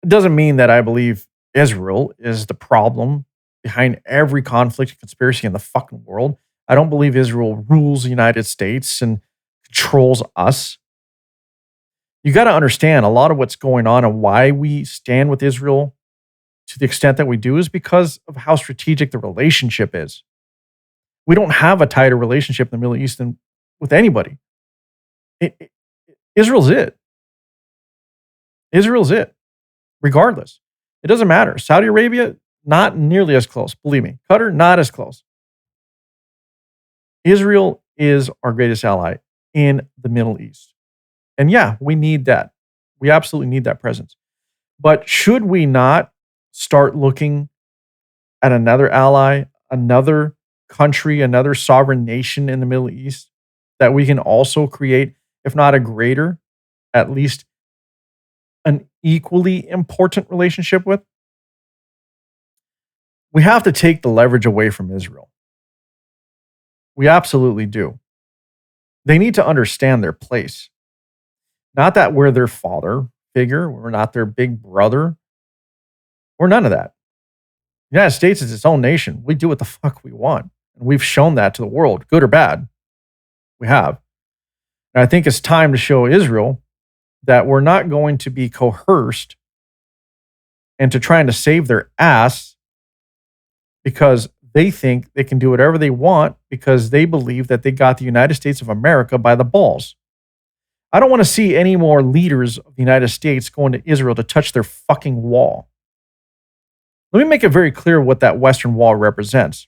It doesn't mean that I believe Israel is the problem behind every conflict and conspiracy in the fucking world. I don't believe Israel rules the United States and controls us. You got to understand a lot of what's going on and why we stand with Israel to the extent that we do is because of how strategic the relationship is. We don't have a tighter relationship in the Middle East than with anybody. Israel's it. Israel's it. Regardless. It doesn't matter. Saudi Arabia, not nearly as close. Believe me. Qatar, not as close. Israel is our greatest ally in the Middle East. And yeah, we need that. We absolutely need that presence. But should we not start looking at another ally, another country, another sovereign nation in the Middle East that we can also create, if not a greater, at least an equally important relationship with? We have to take the leverage away from Israel. We absolutely do. They need to understand their place. Not that we're their father figure, we're not their big brother. We're none of that. The United States is its own nation. We do what the fuck we want. And we've shown that to the world, good or bad. We have. And I think it's time to show Israel that we're not going to be coerced into trying to save their ass because they think they can do whatever they want because they believe that they got the United States of America by the balls. I don't want to see any more leaders of the United States going to Israel to touch their fucking wall. Let me make it very clear what that Western Wall represents.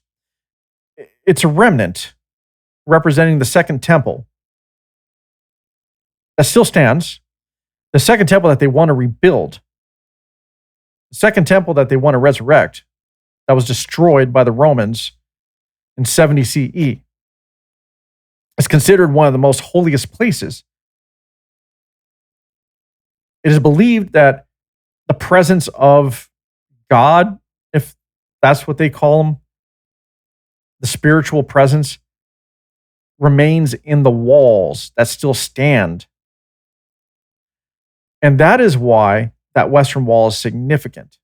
It's a remnant representing the Second Temple that still stands. The Second Temple that they want to rebuild. The Second Temple that they want to resurrect that was destroyed by the Romans in 70 CE. It's considered one of the most holiest places. It is believed that the presence of God, if that's what they call him, the spiritual presence, remains in the walls that still stand. And that is why that Western Wall is significant.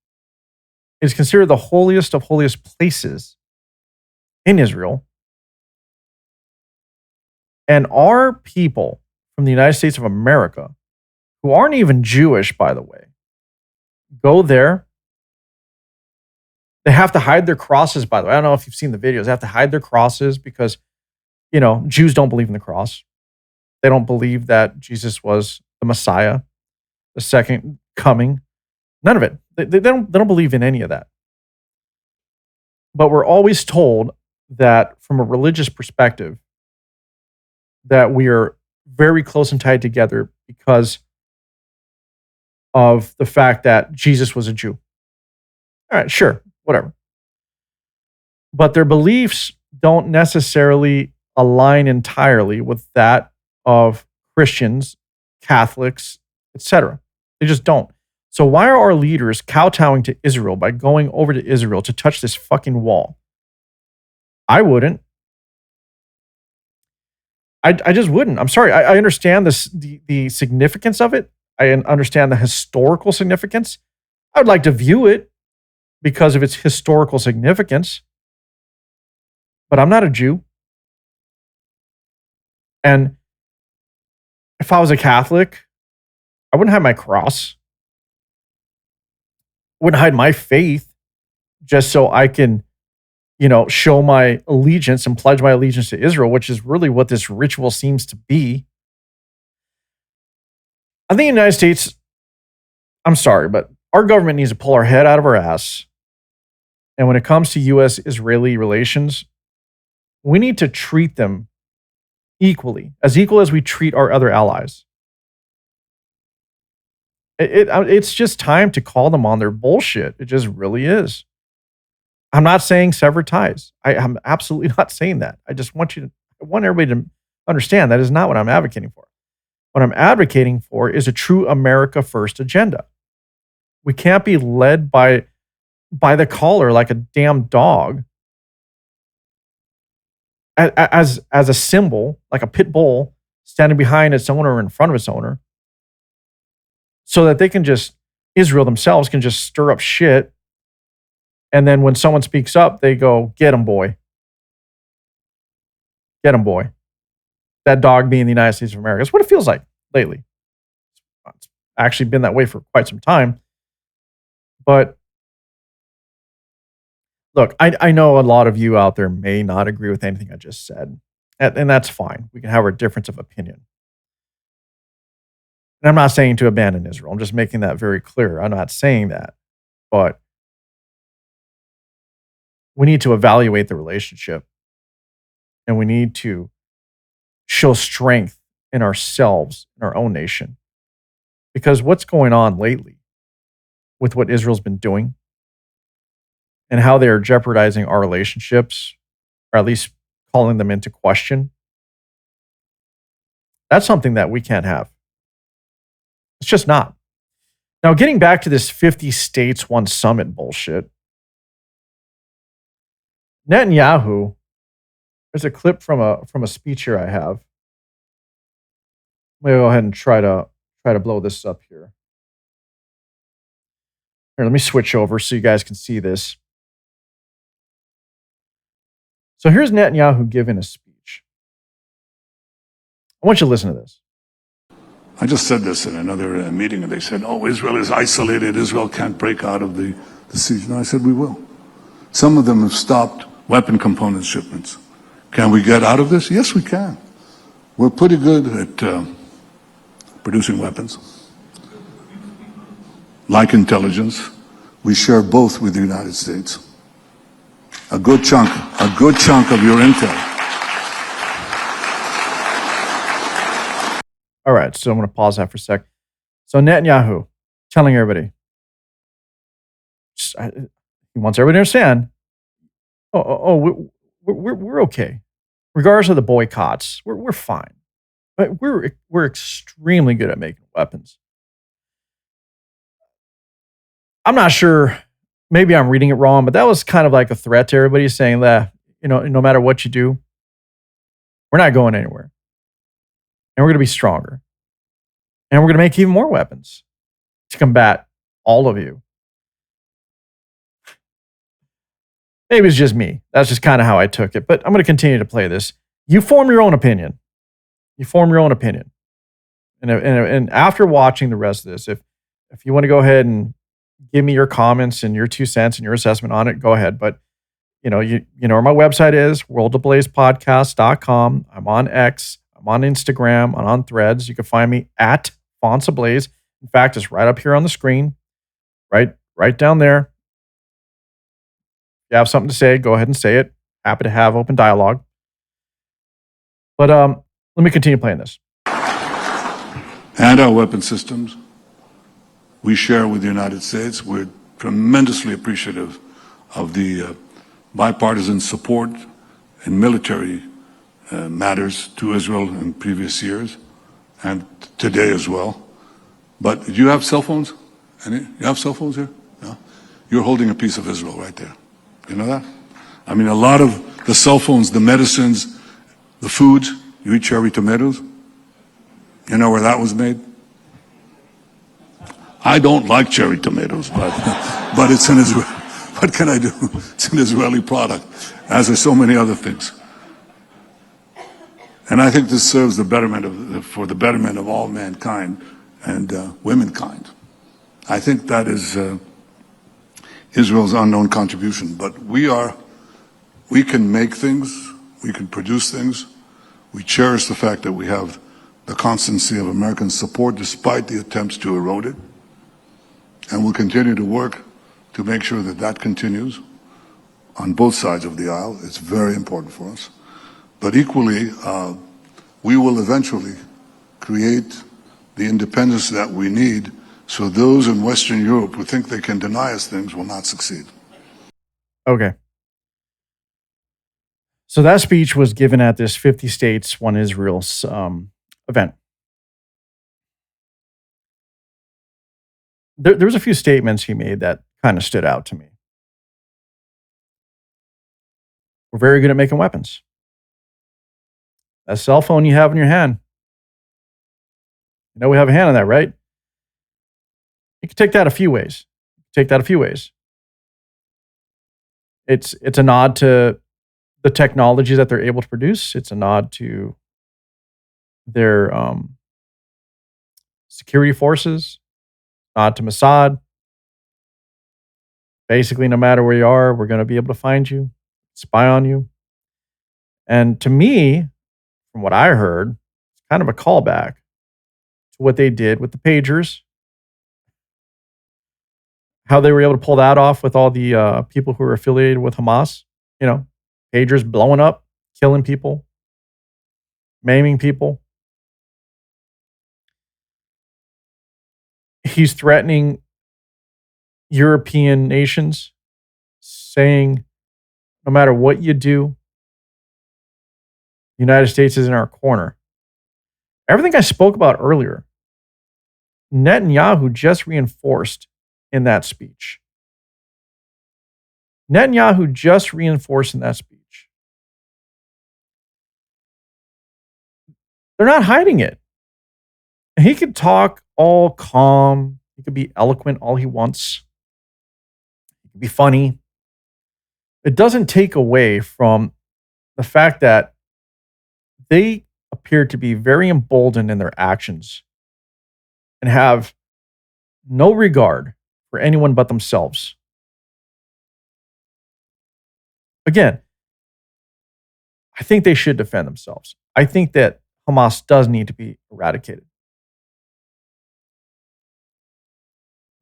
It is considered the holiest of holiest places in Israel. And our people from the United States of America, who aren't even Jewish, by the way, go there. They have to hide their crosses, by the way. I don't know if you've seen the videos. They have to hide their crosses because, Jews don't believe in the cross. They don't believe that Jesus was the Messiah, the second coming. None of it. They don't believe in any of that. But we're always told that from a religious perspective, that we are very close and tied together because of the fact that Jesus was a Jew. All right, sure, whatever. But their beliefs don't necessarily align entirely with that of Christians, Catholics, etc. They just don't. So why are our leaders kowtowing to Israel by going over to Israel to touch this fucking wall? I wouldn't. I just wouldn't. I'm sorry. I understand the significance of it. I understand the historical significance. I would like to view it because of its historical significance. But I'm not a Jew. And if I was a Catholic, I wouldn't hide my cross. I wouldn't hide my faith just so I can, show my allegiance and pledge my allegiance to Israel, which is really what this ritual seems to be. I think the United States, I'm sorry, but our government needs to pull our head out of our ass. And when it comes to U.S.-Israeli relations, we need to treat them equally, as equal as we treat our other allies. It's just time to call them on their bullshit. It just really is. I'm not saying sever ties. I'm absolutely not saying that. I want everybody to understand that is not what I'm advocating for. What I'm advocating for is a true America First agenda. We can't be led by the collar like a damn dog as a symbol, like a pit bull standing behind its owner or in front of its owner, so that they can Israel themselves can just stir up shit. And then when someone speaks up, they go, get him, boy. Get him, boy. That dog being the United States of America. That's what it feels like lately. It's actually been that way for quite some time. But look, I know a lot of you out there may not agree with anything I just said. And that's fine. We can have our difference of opinion. And I'm not saying to abandon Israel. I'm just making that very clear. I'm not saying that. But we need to evaluate the relationship. And we need to show strength in ourselves, in our own nation. Because what's going on lately with what Israel's been doing and how they are jeopardizing our relationships or at least calling them into question. That's something that we can't have. It's just not. Now, getting back to this 50 states, one summit bullshit, Netanyahu, there's a clip from a speech here I have. Let me go ahead and try to blow this up here. Here, let me switch over so you guys can see this. So here's Netanyahu giving a speech. I want you to listen to this. I just said this in another meeting, and they said, oh, Israel is isolated. Israel can't break out of the siege. And I said, we will. Some of them have stopped weapon component shipments. Can we get out of this? Yes, we can. We're pretty good at producing weapons. Like intelligence, we share both with the United States. A good chunk of your intel. All right, so I'm going to pause that for a sec. So Netanyahu telling everybody, he wants everybody to understand, we're okay. Regardless of the boycotts, we're fine. But we're extremely good at making weapons. I'm not sure, maybe I'm reading it wrong, but that was kind of like a threat to everybody, saying that, no matter what you do, we're not going anywhere. And we're going to be stronger. And we're going to make even more weapons to combat all of you. Maybe it's just me. That's just kind of how I took it. But I'm going to continue to play this. You form your own opinion. And after watching the rest of this, if you want to go ahead and give me your comments and your 2 cents and your assessment on it, go ahead. But you know where my website is, worldofblazepodcast.com. I'm on X. I'm on Instagram. I'm on Threads. You can find me at Fonts Ablaze. In fact, it's right up here on the screen, right down there. If you have something to say, go ahead and say it. Happy to have open dialogue. But let me continue playing this. And our weapon systems, we share with the United States. We're tremendously appreciative of the bipartisan support in military matters to Israel in previous years and today as well. But do you have cell phones? You have cell phones here? No? You're holding a piece of Israel right there. You know that? I mean, a lot of the cell phones, the medicines, the foods, you eat cherry tomatoes. You know where that was made? I don't like cherry tomatoes, but it's an Israeli. What can I do? It's an Israeli product, as are so many other things. And I think this serves for the betterment of all mankind and womankind. I think that is Israel's unknown contribution. But we can make things, we can produce things. We cherish the fact that we have the constancy of American support despite the attempts to erode it. And we'll continue to work to make sure that that continues on both sides of the aisle. It's very important for us. But equally, we will eventually create the independence that we need so those in Western Europe who think they can deny us things will not succeed. Okay. So that speech was given at this 50 States, One Israel event. There was a few statements he made that kind of stood out to me. We're very good at making weapons. That cell phone you have in your hand. You know we have a hand on that, right? You can take that a few ways. It's a nod to the technology that they're able to produce. It's a nod to their security forces, nod to Mossad. Basically, no matter where you are, we're going to be able to find you, spy on you. And to me, from what I heard, it's kind of a callback to what they did with the pagers, how they were able to pull that off with all the people who were affiliated with Hamas. You know, pagers blowing up, killing people, maiming people. He's threatening European nations, saying, no matter what you do, The United States is in our corner. Everything I spoke about earlier, Netanyahu just reinforced in that speech. Netanyahu just reinforced in that speech. They're not hiding it. He could talk all calm. He could be eloquent all he wants. He could be funny. It doesn't take away from the fact that they appear to be very emboldened in their actions and have no regard for anyone but themselves. Again, I think they should defend themselves. I think that Hamas does need to be eradicated.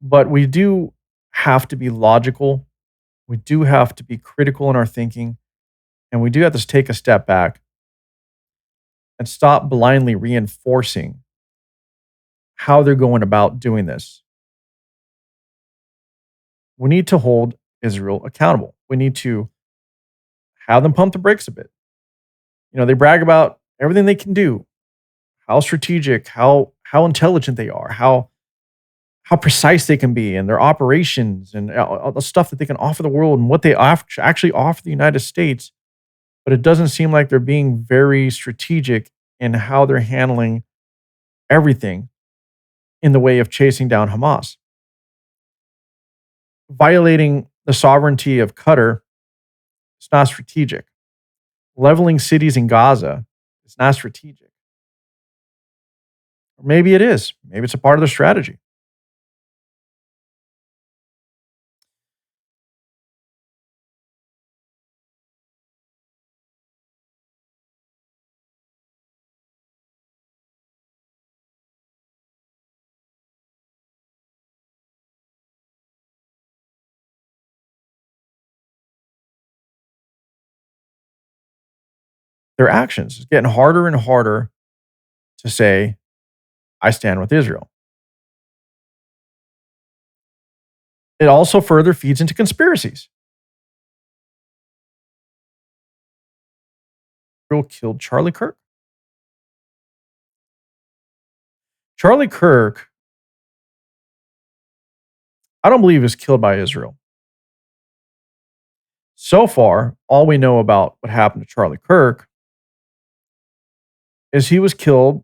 But we do have to be logical. We do have to be critical in our thinking. And we do have to take a step back and stop blindly reinforcing how they're going about doing this. We need to hold Israel accountable. We need to have them pump the brakes a bit. You know, they brag about everything they can do, how strategic, how intelligent they are, how precise they can be in their operations and all the stuff that they can offer the world and what they actually offer the United States. But it doesn't seem like they're being very strategic in how they're handling everything in the way of chasing down Hamas. Violating the sovereignty of Qatar is not strategic. Leveling cities in Gaza is not strategic. Or maybe it is. Maybe it's a part of their strategy. Their actions. It's getting harder and harder to say, I stand with Israel. It also further feeds into conspiracies. Israel killed Charlie Kirk. Charlie Kirk, I don't believe was killed by Israel. So far, all we know about what happened to Charlie Kirk is he was killed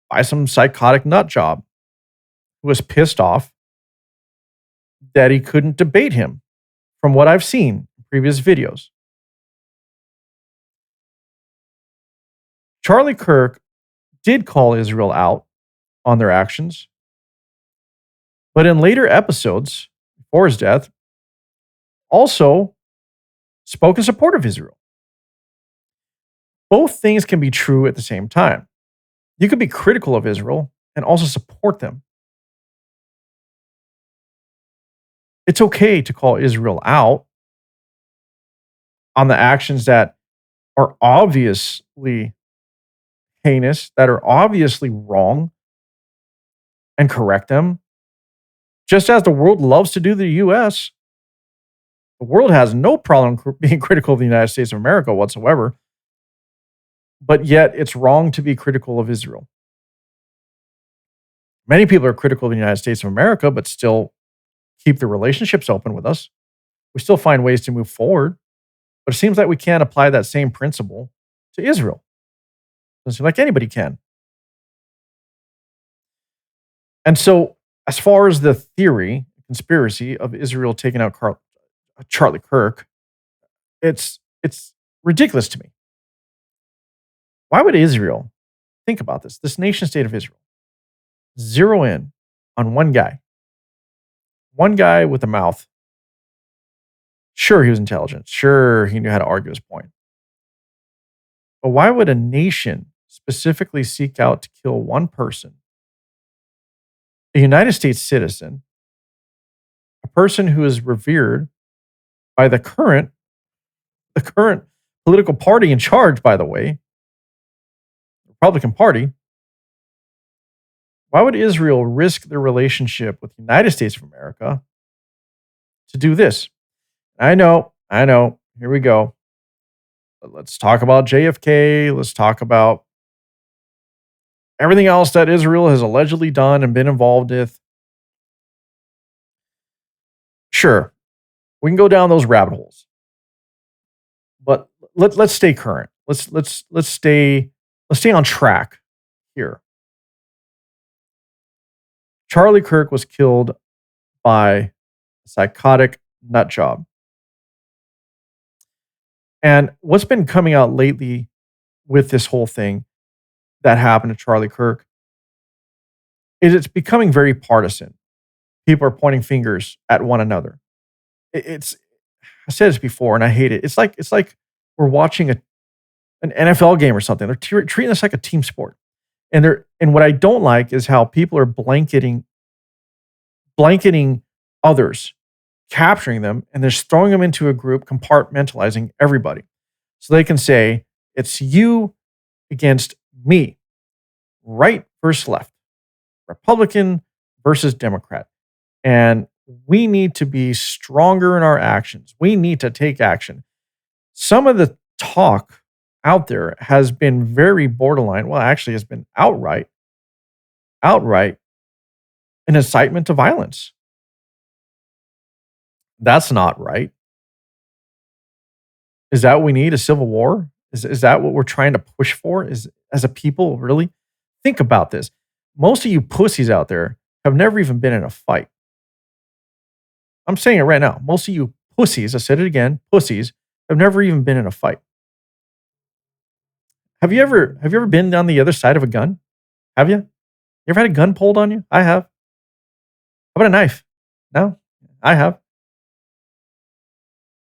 by some psychotic nut job who was pissed off that he couldn't debate him, from what I've seen in previous videos. Charlie Kirk did call Israel out on their actions, but in later episodes before his death, also spoke in support of Israel. Both things can be true at the same time. You could be critical of Israel and also support them. It's okay to call Israel out on the actions that are obviously heinous, that are obviously wrong, and correct them. Just as the world loves to do the U.S., the world has no problem being critical of the United States of America whatsoever, but yet it's wrong to be critical of Israel. Many people are critical of the United States of America, but still keep the relationships open with us. We still find ways to move forward, but it seems like we can't apply that same principle to Israel. Doesn't seem like anybody can. And so, as far as the theory, conspiracy of Israel taking out Charlie Kirk, it's ridiculous to me. Why would Israel, think about this nation state of Israel, zero in on one guy with a mouth? Sure, he was intelligent. Sure, he knew how to argue his point. But why would a nation specifically seek out to kill one person, a United States citizen, a person who is revered by the current political party in charge, by the way, the Republican Party? Why would Israel risk their relationship with the United States of America to do this? I know, here we go. Let's talk about JFK. Let's talk about everything else that Israel has allegedly done and been involved with. Sure, we can go down those rabbit holes, but let's stay current. Let's stay on track here. Charlie Kirk was killed by a psychotic nut job. And what's been coming out lately with this whole thing that happened to Charlie Kirk is it's becoming very partisan. People are pointing fingers at one another. It's I said this before and I hate it. It's like we're watching an NFL game or something. They're treating this like a team sport. And what I don't like is how people are blanketing others, capturing them, and they're throwing them into a group, compartmentalizing everybody. So they can say, it's you against me, right versus left, Republican versus Democrat. And we need to be stronger in our actions. We need to take action. Some of the talk out there has been very borderline. Well, actually, has been outright an incitement to violence. That's not right. Is that what we need? A civil war? Is that what we're trying to push for? Is as a people, really? Think about this. Most of you pussies out there have never even been in a fight. I'm saying it right now. Most of you pussies, I said it again, pussies, have never even been in a fight. Have you ever been on the other side of a gun? Have you? You ever had a gun pulled on you? I have. How about a knife? No? I have.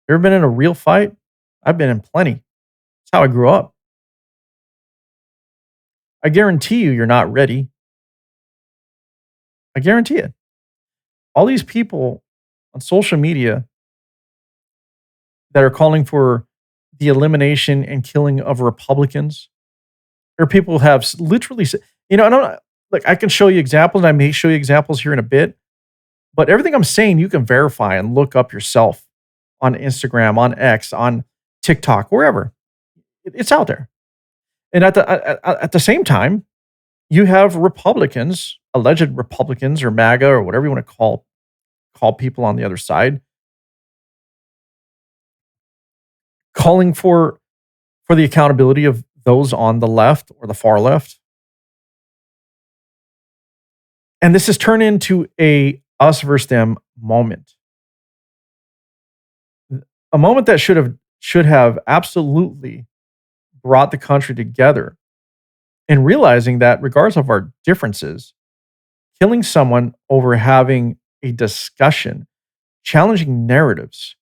You ever been in a real fight? I've been in plenty. That's how I grew up. I guarantee you're not ready. I guarantee it. All these people on social media that are calling for the elimination and killing of Republicans, or people have literally, I don't like. I can show you examples, and I may show you examples here in a bit. But everything I'm saying, you can verify and look up yourself on Instagram, on X, on TikTok, wherever. It's out there. And at the same time, you have Republicans, alleged Republicans or MAGA or whatever you want to call people on the other side, calling for the accountability of those on the left or the far left. And this has turned into a us versus them moment. A moment that should have absolutely brought the country together, and realizing that regardless of our differences, killing someone over having a discussion, challenging narratives,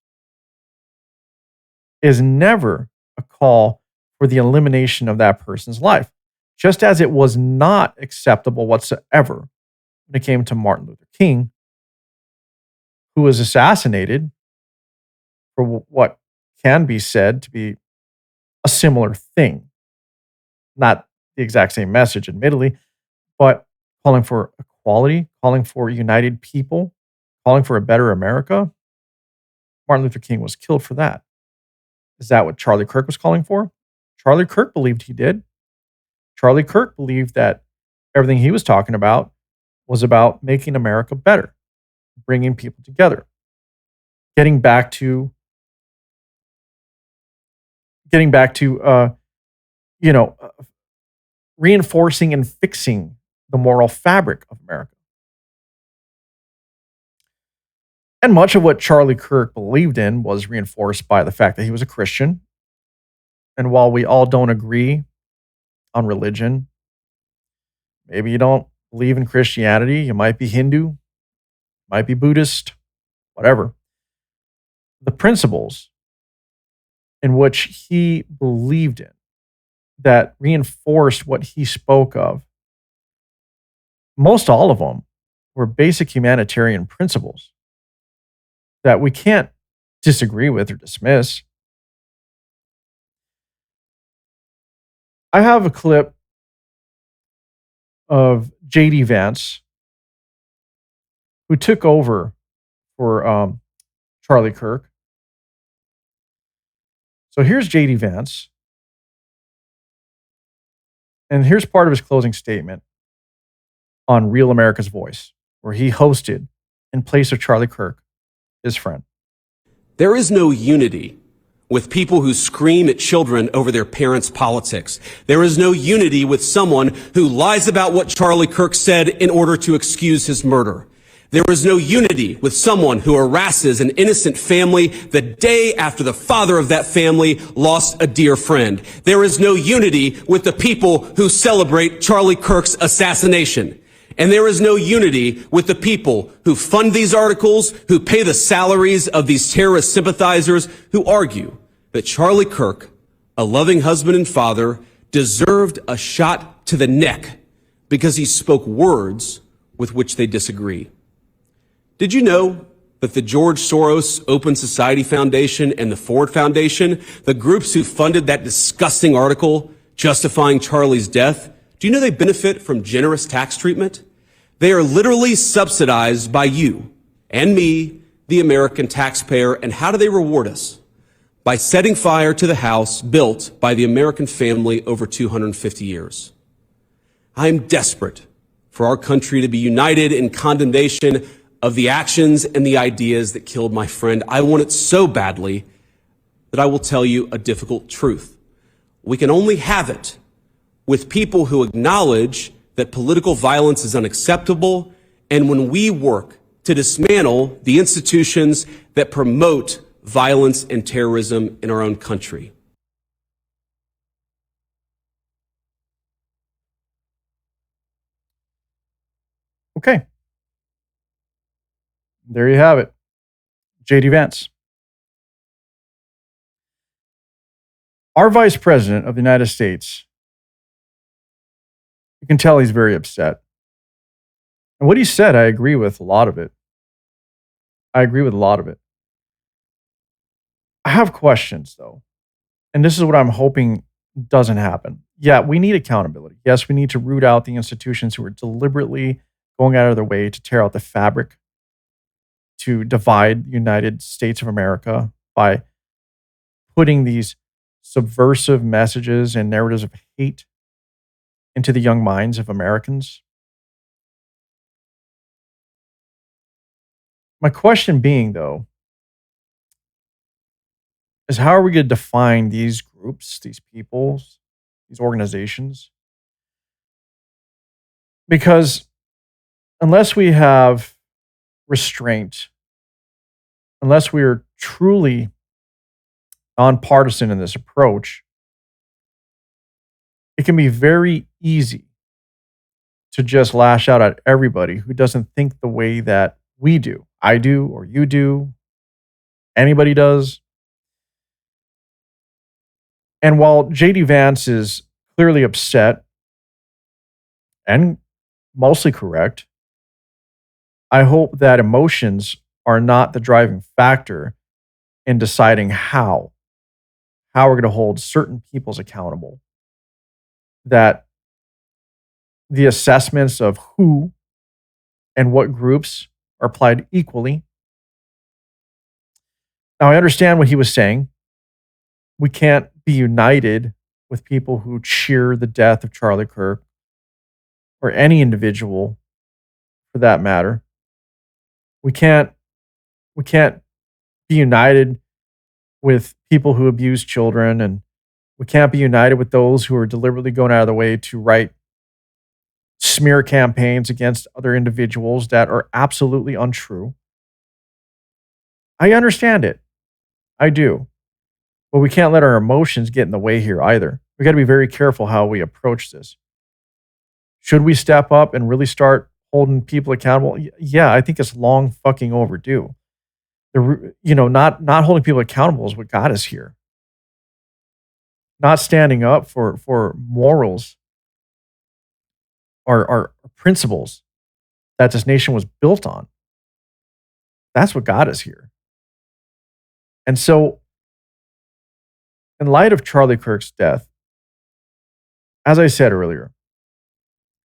is never a call for the elimination of that person's life, just as it was not acceptable whatsoever when it came to Martin Luther King, who was assassinated for what can be said to be a similar thing. Not the exact same message, admittedly, but calling for equality, calling for united people, calling for a better America. Martin Luther King was killed for that. Is that what Charlie Kirk was calling for? Charlie Kirk believed he did. Charlie Kirk believed that everything he was talking about was about making America better, bringing people together, getting back to reinforcing and fixing the moral fabric of America. And much of what Charlie Kirk believed in was reinforced by the fact that he was a Christian. And while we all don't agree on religion, maybe you don't believe in Christianity, you might be Hindu, might be Buddhist, whatever. The principles in which he believed in that reinforced what he spoke of, most all of them were basic humanitarian principles that we can't disagree with or dismiss. I have a clip of J.D. Vance, who took over for Charlie Kirk. So here's J.D. Vance. And here's part of his closing statement on Real America's Voice, where he hosted in place of Charlie Kirk, his friend. There is no unity with people who scream at children over their parents' politics. There is no unity with someone who lies about what Charlie Kirk said in order to excuse his murder. There is no unity with someone who harasses an innocent family the day after the father of that family lost a dear friend. There is no unity with the people who celebrate Charlie Kirk's assassination. And there is no unity with the people who fund these articles, who pay the salaries of these terrorist sympathizers, who argue that Charlie Kirk, a loving husband and father, deserved a shot to the neck because he spoke words with which they disagree. Did you know that the George Soros Open Society Foundation and the Ford Foundation, the groups who funded that disgusting article justifying Charlie's death, do you know they benefit from generous tax treatment? They are literally subsidized by you and me, the American taxpayer. And how do they reward us? By setting fire to the house built by the American family over 250 years. I am desperate for our country to be united in condemnation of the actions and the ideas that killed my friend. I want it so badly that I will tell you a difficult truth. We can only have it with people who acknowledge that political violence is unacceptable, and when we work to dismantle the institutions that promote violence and terrorism in our own country. Okay. There you have it. J.D. Vance. Our Vice President of the United States, you can tell he's very upset. And what he said, I agree with a lot of it. I have questions, though. And this is what I'm hoping doesn't happen. Yeah, we need accountability. Yes, we need to root out the institutions who are deliberately going out of their way to tear out the fabric, to divide the United States of America by putting these subversive messages and narratives of hate into the young minds of Americans. My question being, though, is how are we going to define these groups, these peoples, these organizations? Because unless we have restraint, unless we are truly nonpartisan in this approach, it can be very easy to just lash out at everybody who doesn't think the way that we do. I do, or you do, anybody does. And while J.D. Vance is clearly upset and mostly correct, I hope that emotions are not the driving factor in deciding how we're going to hold certain peoples accountable. That the assessments of who and what groups are applied equally. Now, I understand what he was saying. We can't be united with people who cheer the death of Charlie Kirk or any individual for that matter. We can't be united with people who abuse children, and we can't be united with those who are deliberately going out of their way to write smear campaigns against other individuals that are absolutely untrue. I understand it. I do. But we can't let our emotions get in the way here either. We got to be very careful how we approach this. Should we step up and really start holding people accountable? Yeah, I think it's long fucking overdue. Not holding people accountable is what got us here. Not standing up for morals or principles that this nation was built on. That's what got us here. And so, in light of Charlie Kirk's death, as I said earlier,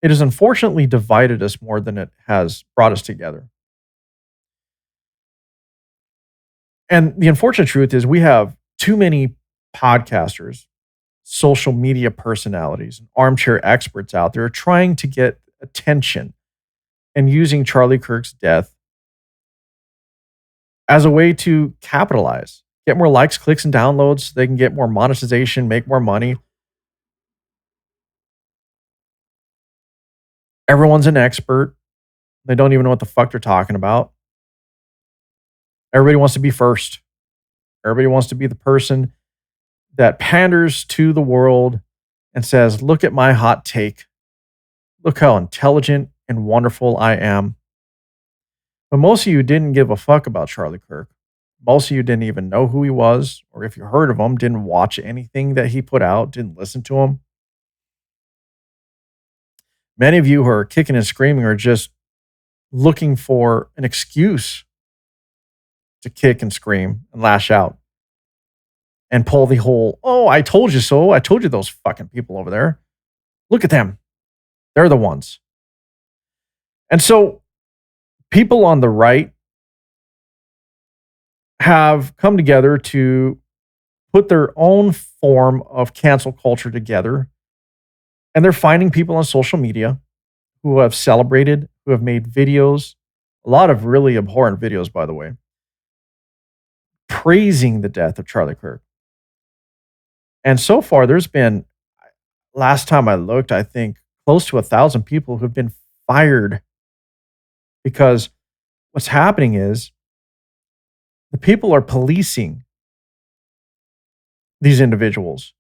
it has unfortunately divided us more than it has brought us together. And the unfortunate truth is we have too many podcasters, social media personalities, and armchair experts out there are trying to get attention and using Charlie Kirk's death as a way to capitalize, get more likes, clicks, and downloads so they can get more monetization, make more money. Everyone's an expert. They don't even know what the fuck they're talking about. Everybody wants to be first. Everybody wants to be the person that panders to the world and says, look at my hot take. Look how intelligent and wonderful I am. But most of you didn't give a fuck about Charlie Kirk. Most of you didn't even know who he was, or if you heard of him, didn't watch anything that he put out, didn't listen to him. Many of you who are kicking and screaming are just looking for an excuse to kick and scream and lash out and pull the whole, oh, I told you so. I told you those fucking people over there. Look at them. They're the ones. And so people on the right have come together to put their own form of cancel culture together. And they're finding people on social media who have celebrated, who have made videos, a lot of really abhorrent videos, by the way, praising the death of Charlie Kirk. And so far, there's been, last time I looked, I think close to 1,000 people who've been fired because what's happening is the people are policing these individuals.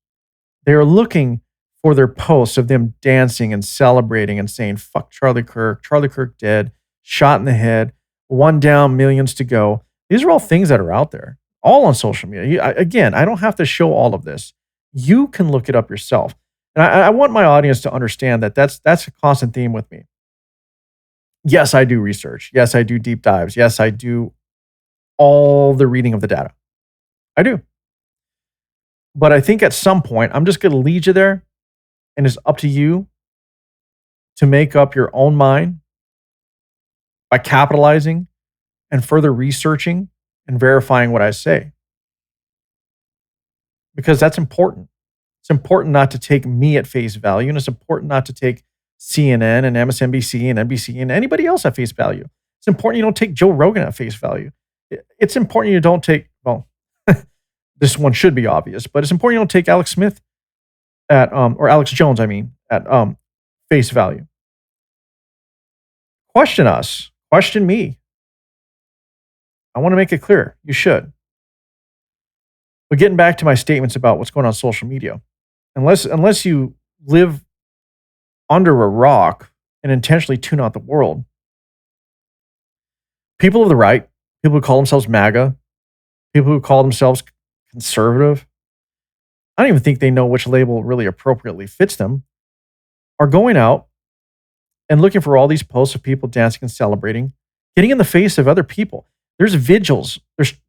They are looking for their posts of them dancing and celebrating and saying, fuck Charlie Kirk dead, shot in the head, one down, millions to go. These are all things that are out there, all on social media. Again, I don't have to show all of this. You can look it up yourself. And I want my audience to understand that that's a constant theme with me. Yes, I do research. Yes, I do deep dives. Yes, I do all the reading of the data. I do. But I think at some point, I'm just going to lead you there. And it's up to you to make up your own mind by capitalizing and further researching and verifying what I say. Because that's important. It's important not to take me at face value, and it's important not to take CNN and MSNBC and NBC and anybody else at face value. It's important you don't take Joe Rogan at face value. It's important you don't take, well, this one should be obvious, but it's important you don't take Alex Smith at, or Alex Jones, at face value. Question us. Question me. I want to make it clear. You should. But getting back to my statements about what's going on social media, unless you live under a rock and intentionally tune out the world, people of the right, people who call themselves MAGA, people who call themselves conservative, I don't even think they know which label really appropriately fits them, are going out and looking for all these posts of people dancing and celebrating, getting in the face of other people. There's vigils.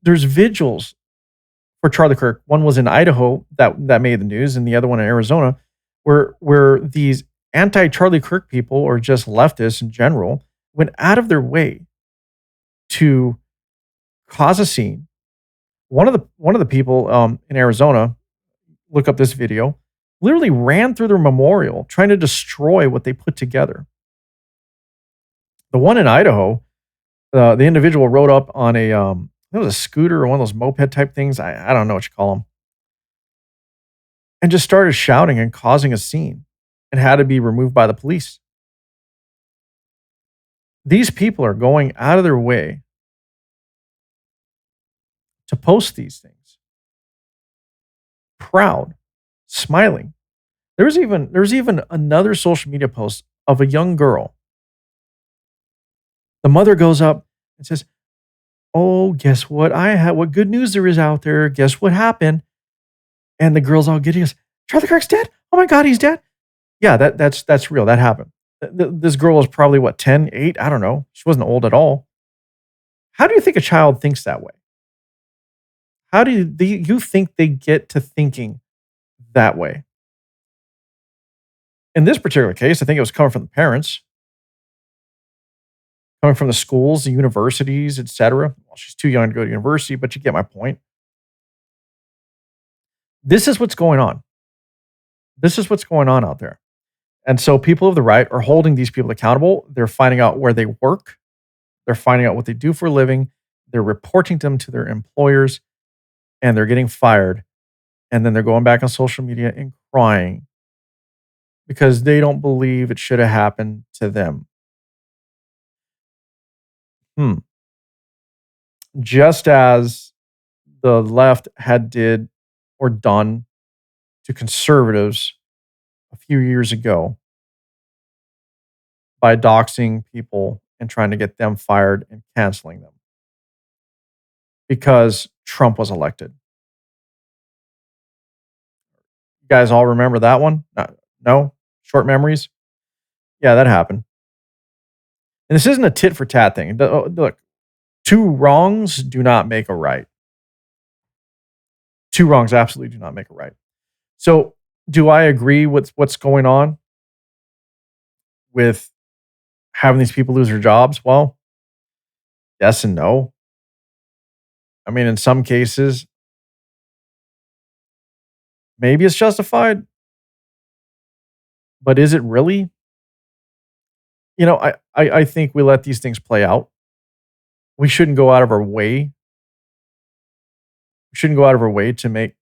There's vigils for Charlie Kirk. One was in Idaho that made the news, and the other one in Arizona, where these anti-Charlie Kirk people, or just leftists in general, went out of their way to cause a scene. One of the people in Arizona, look up this video, literally ran through their memorial trying to destroy what they put together. The one in Idaho, the individual rode up on it was a scooter or one of those moped type things. I don't know what you call them. And just started shouting and causing a scene and had to be removed by the police. These people are going out of their way to post these things. Proud, smiling. There's even another social media post of a young girl. The mother goes up and says, "Oh, guess what? What good news there is out there? Guess what happened?" And the girl's all giddy. Goes, "Charlie Kirk's dead? Oh my God, he's dead." Yeah, that's real. That happened. This girl was probably 10, 8, I don't know. She wasn't old at all. How do you think a child thinks that way? How do you think they get to thinking that way? In this particular case, I think it was coming from the parents, coming from the schools, the universities, etc. Well, she's too young to go to university, but you get my point. This is what's going on. This is what's going on out there. And so people of the right are holding these people accountable. They're finding out where they work. They're finding out what they do for a living. They're reporting them to their employers, and they're getting fired. And then they're going back on social media and crying because they don't believe it should have happened to them. Just as the left had did or done to conservatives a few years ago by doxing people and trying to get them fired and canceling them because Trump was elected. You guys all remember that one? No? Short memories? Yeah, that happened. And this isn't a tit for tat thing. Look, two wrongs do not make a right. Two wrongs absolutely do not make a right. So, do I agree with what's going on with having these people lose their jobs? Well, yes and no. I mean, in some cases, maybe it's justified, but is it really? You know, I think we let these things play out. We shouldn't go out of our way. We shouldn't go out of our way to make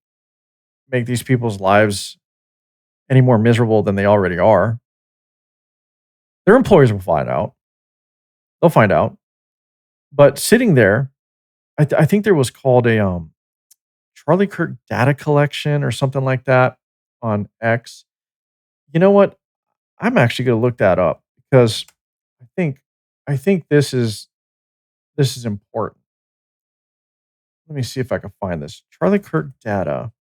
these people's lives any more miserable than they already are. Their employers will find out. They'll find out. But sitting there, I think there was called a Charlie Kirk data collection or something like that on X. You know what? I'm actually going to look that up because I think this is important. Let me see if I can find this. Charlie Kirk data.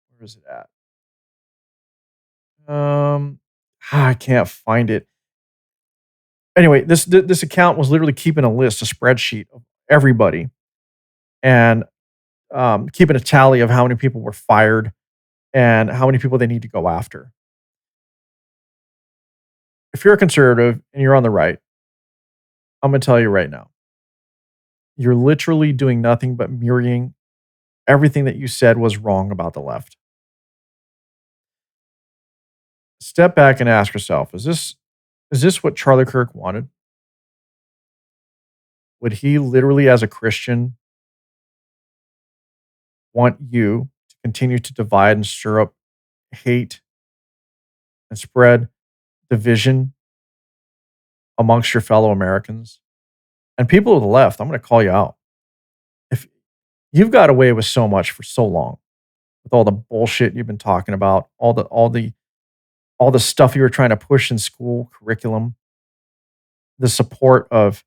Where is it at? I can't find it. Anyway, this account was literally keeping a list, a spreadsheet of everybody, and keeping a tally of how many people were fired and how many people they need to go after. If you're a conservative and you're on the right, I'm going to tell you right now, you're literally doing nothing but mirroring everything that you said was wrong about the left. Step back and ask yourself, is this what Charlie Kirk wanted? Would he literally, as a Christian, want you to continue to divide and stir up hate and spread division amongst your fellow Americans? And people of the left, I'm going to call you out. If you've got away with so much for so long, with all the bullshit you've been talking about, all the stuff you were trying to push in school curriculum, the support of,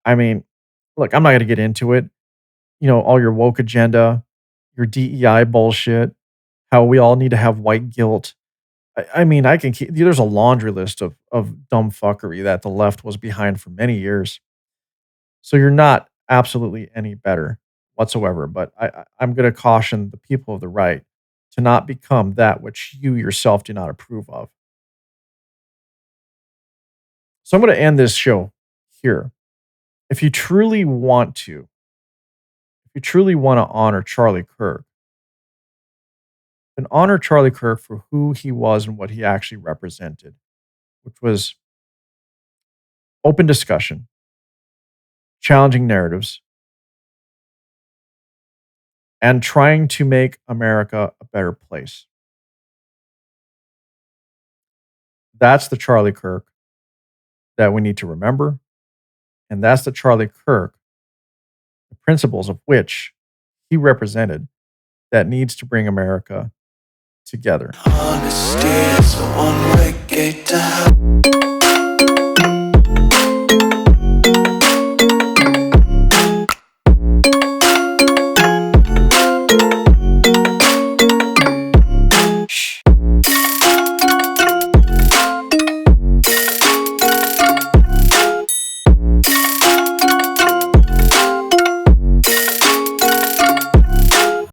I mean, look, I'm not going to get into it. You know, all your woke agenda, your DEI bullshit, how we all need to have white guilt. I mean, I can keep, there's a laundry list of dumb fuckery that the left was behind for many years. So you're not absolutely any better whatsoever. But I'm going to caution the people of the right to not become that which you yourself do not approve of. So I'm going to end this show here. If you truly want to honor Charlie Kirk, then honor Charlie Kirk for who he was and what he actually represented, which was open discussion, challenging narratives, and trying to make America a better place. That's the Charlie Kirk that we need to remember. And that's the Charlie Kirk, the principles of which he represented, that needs to bring America together. Honesty is the one-way gate to hell.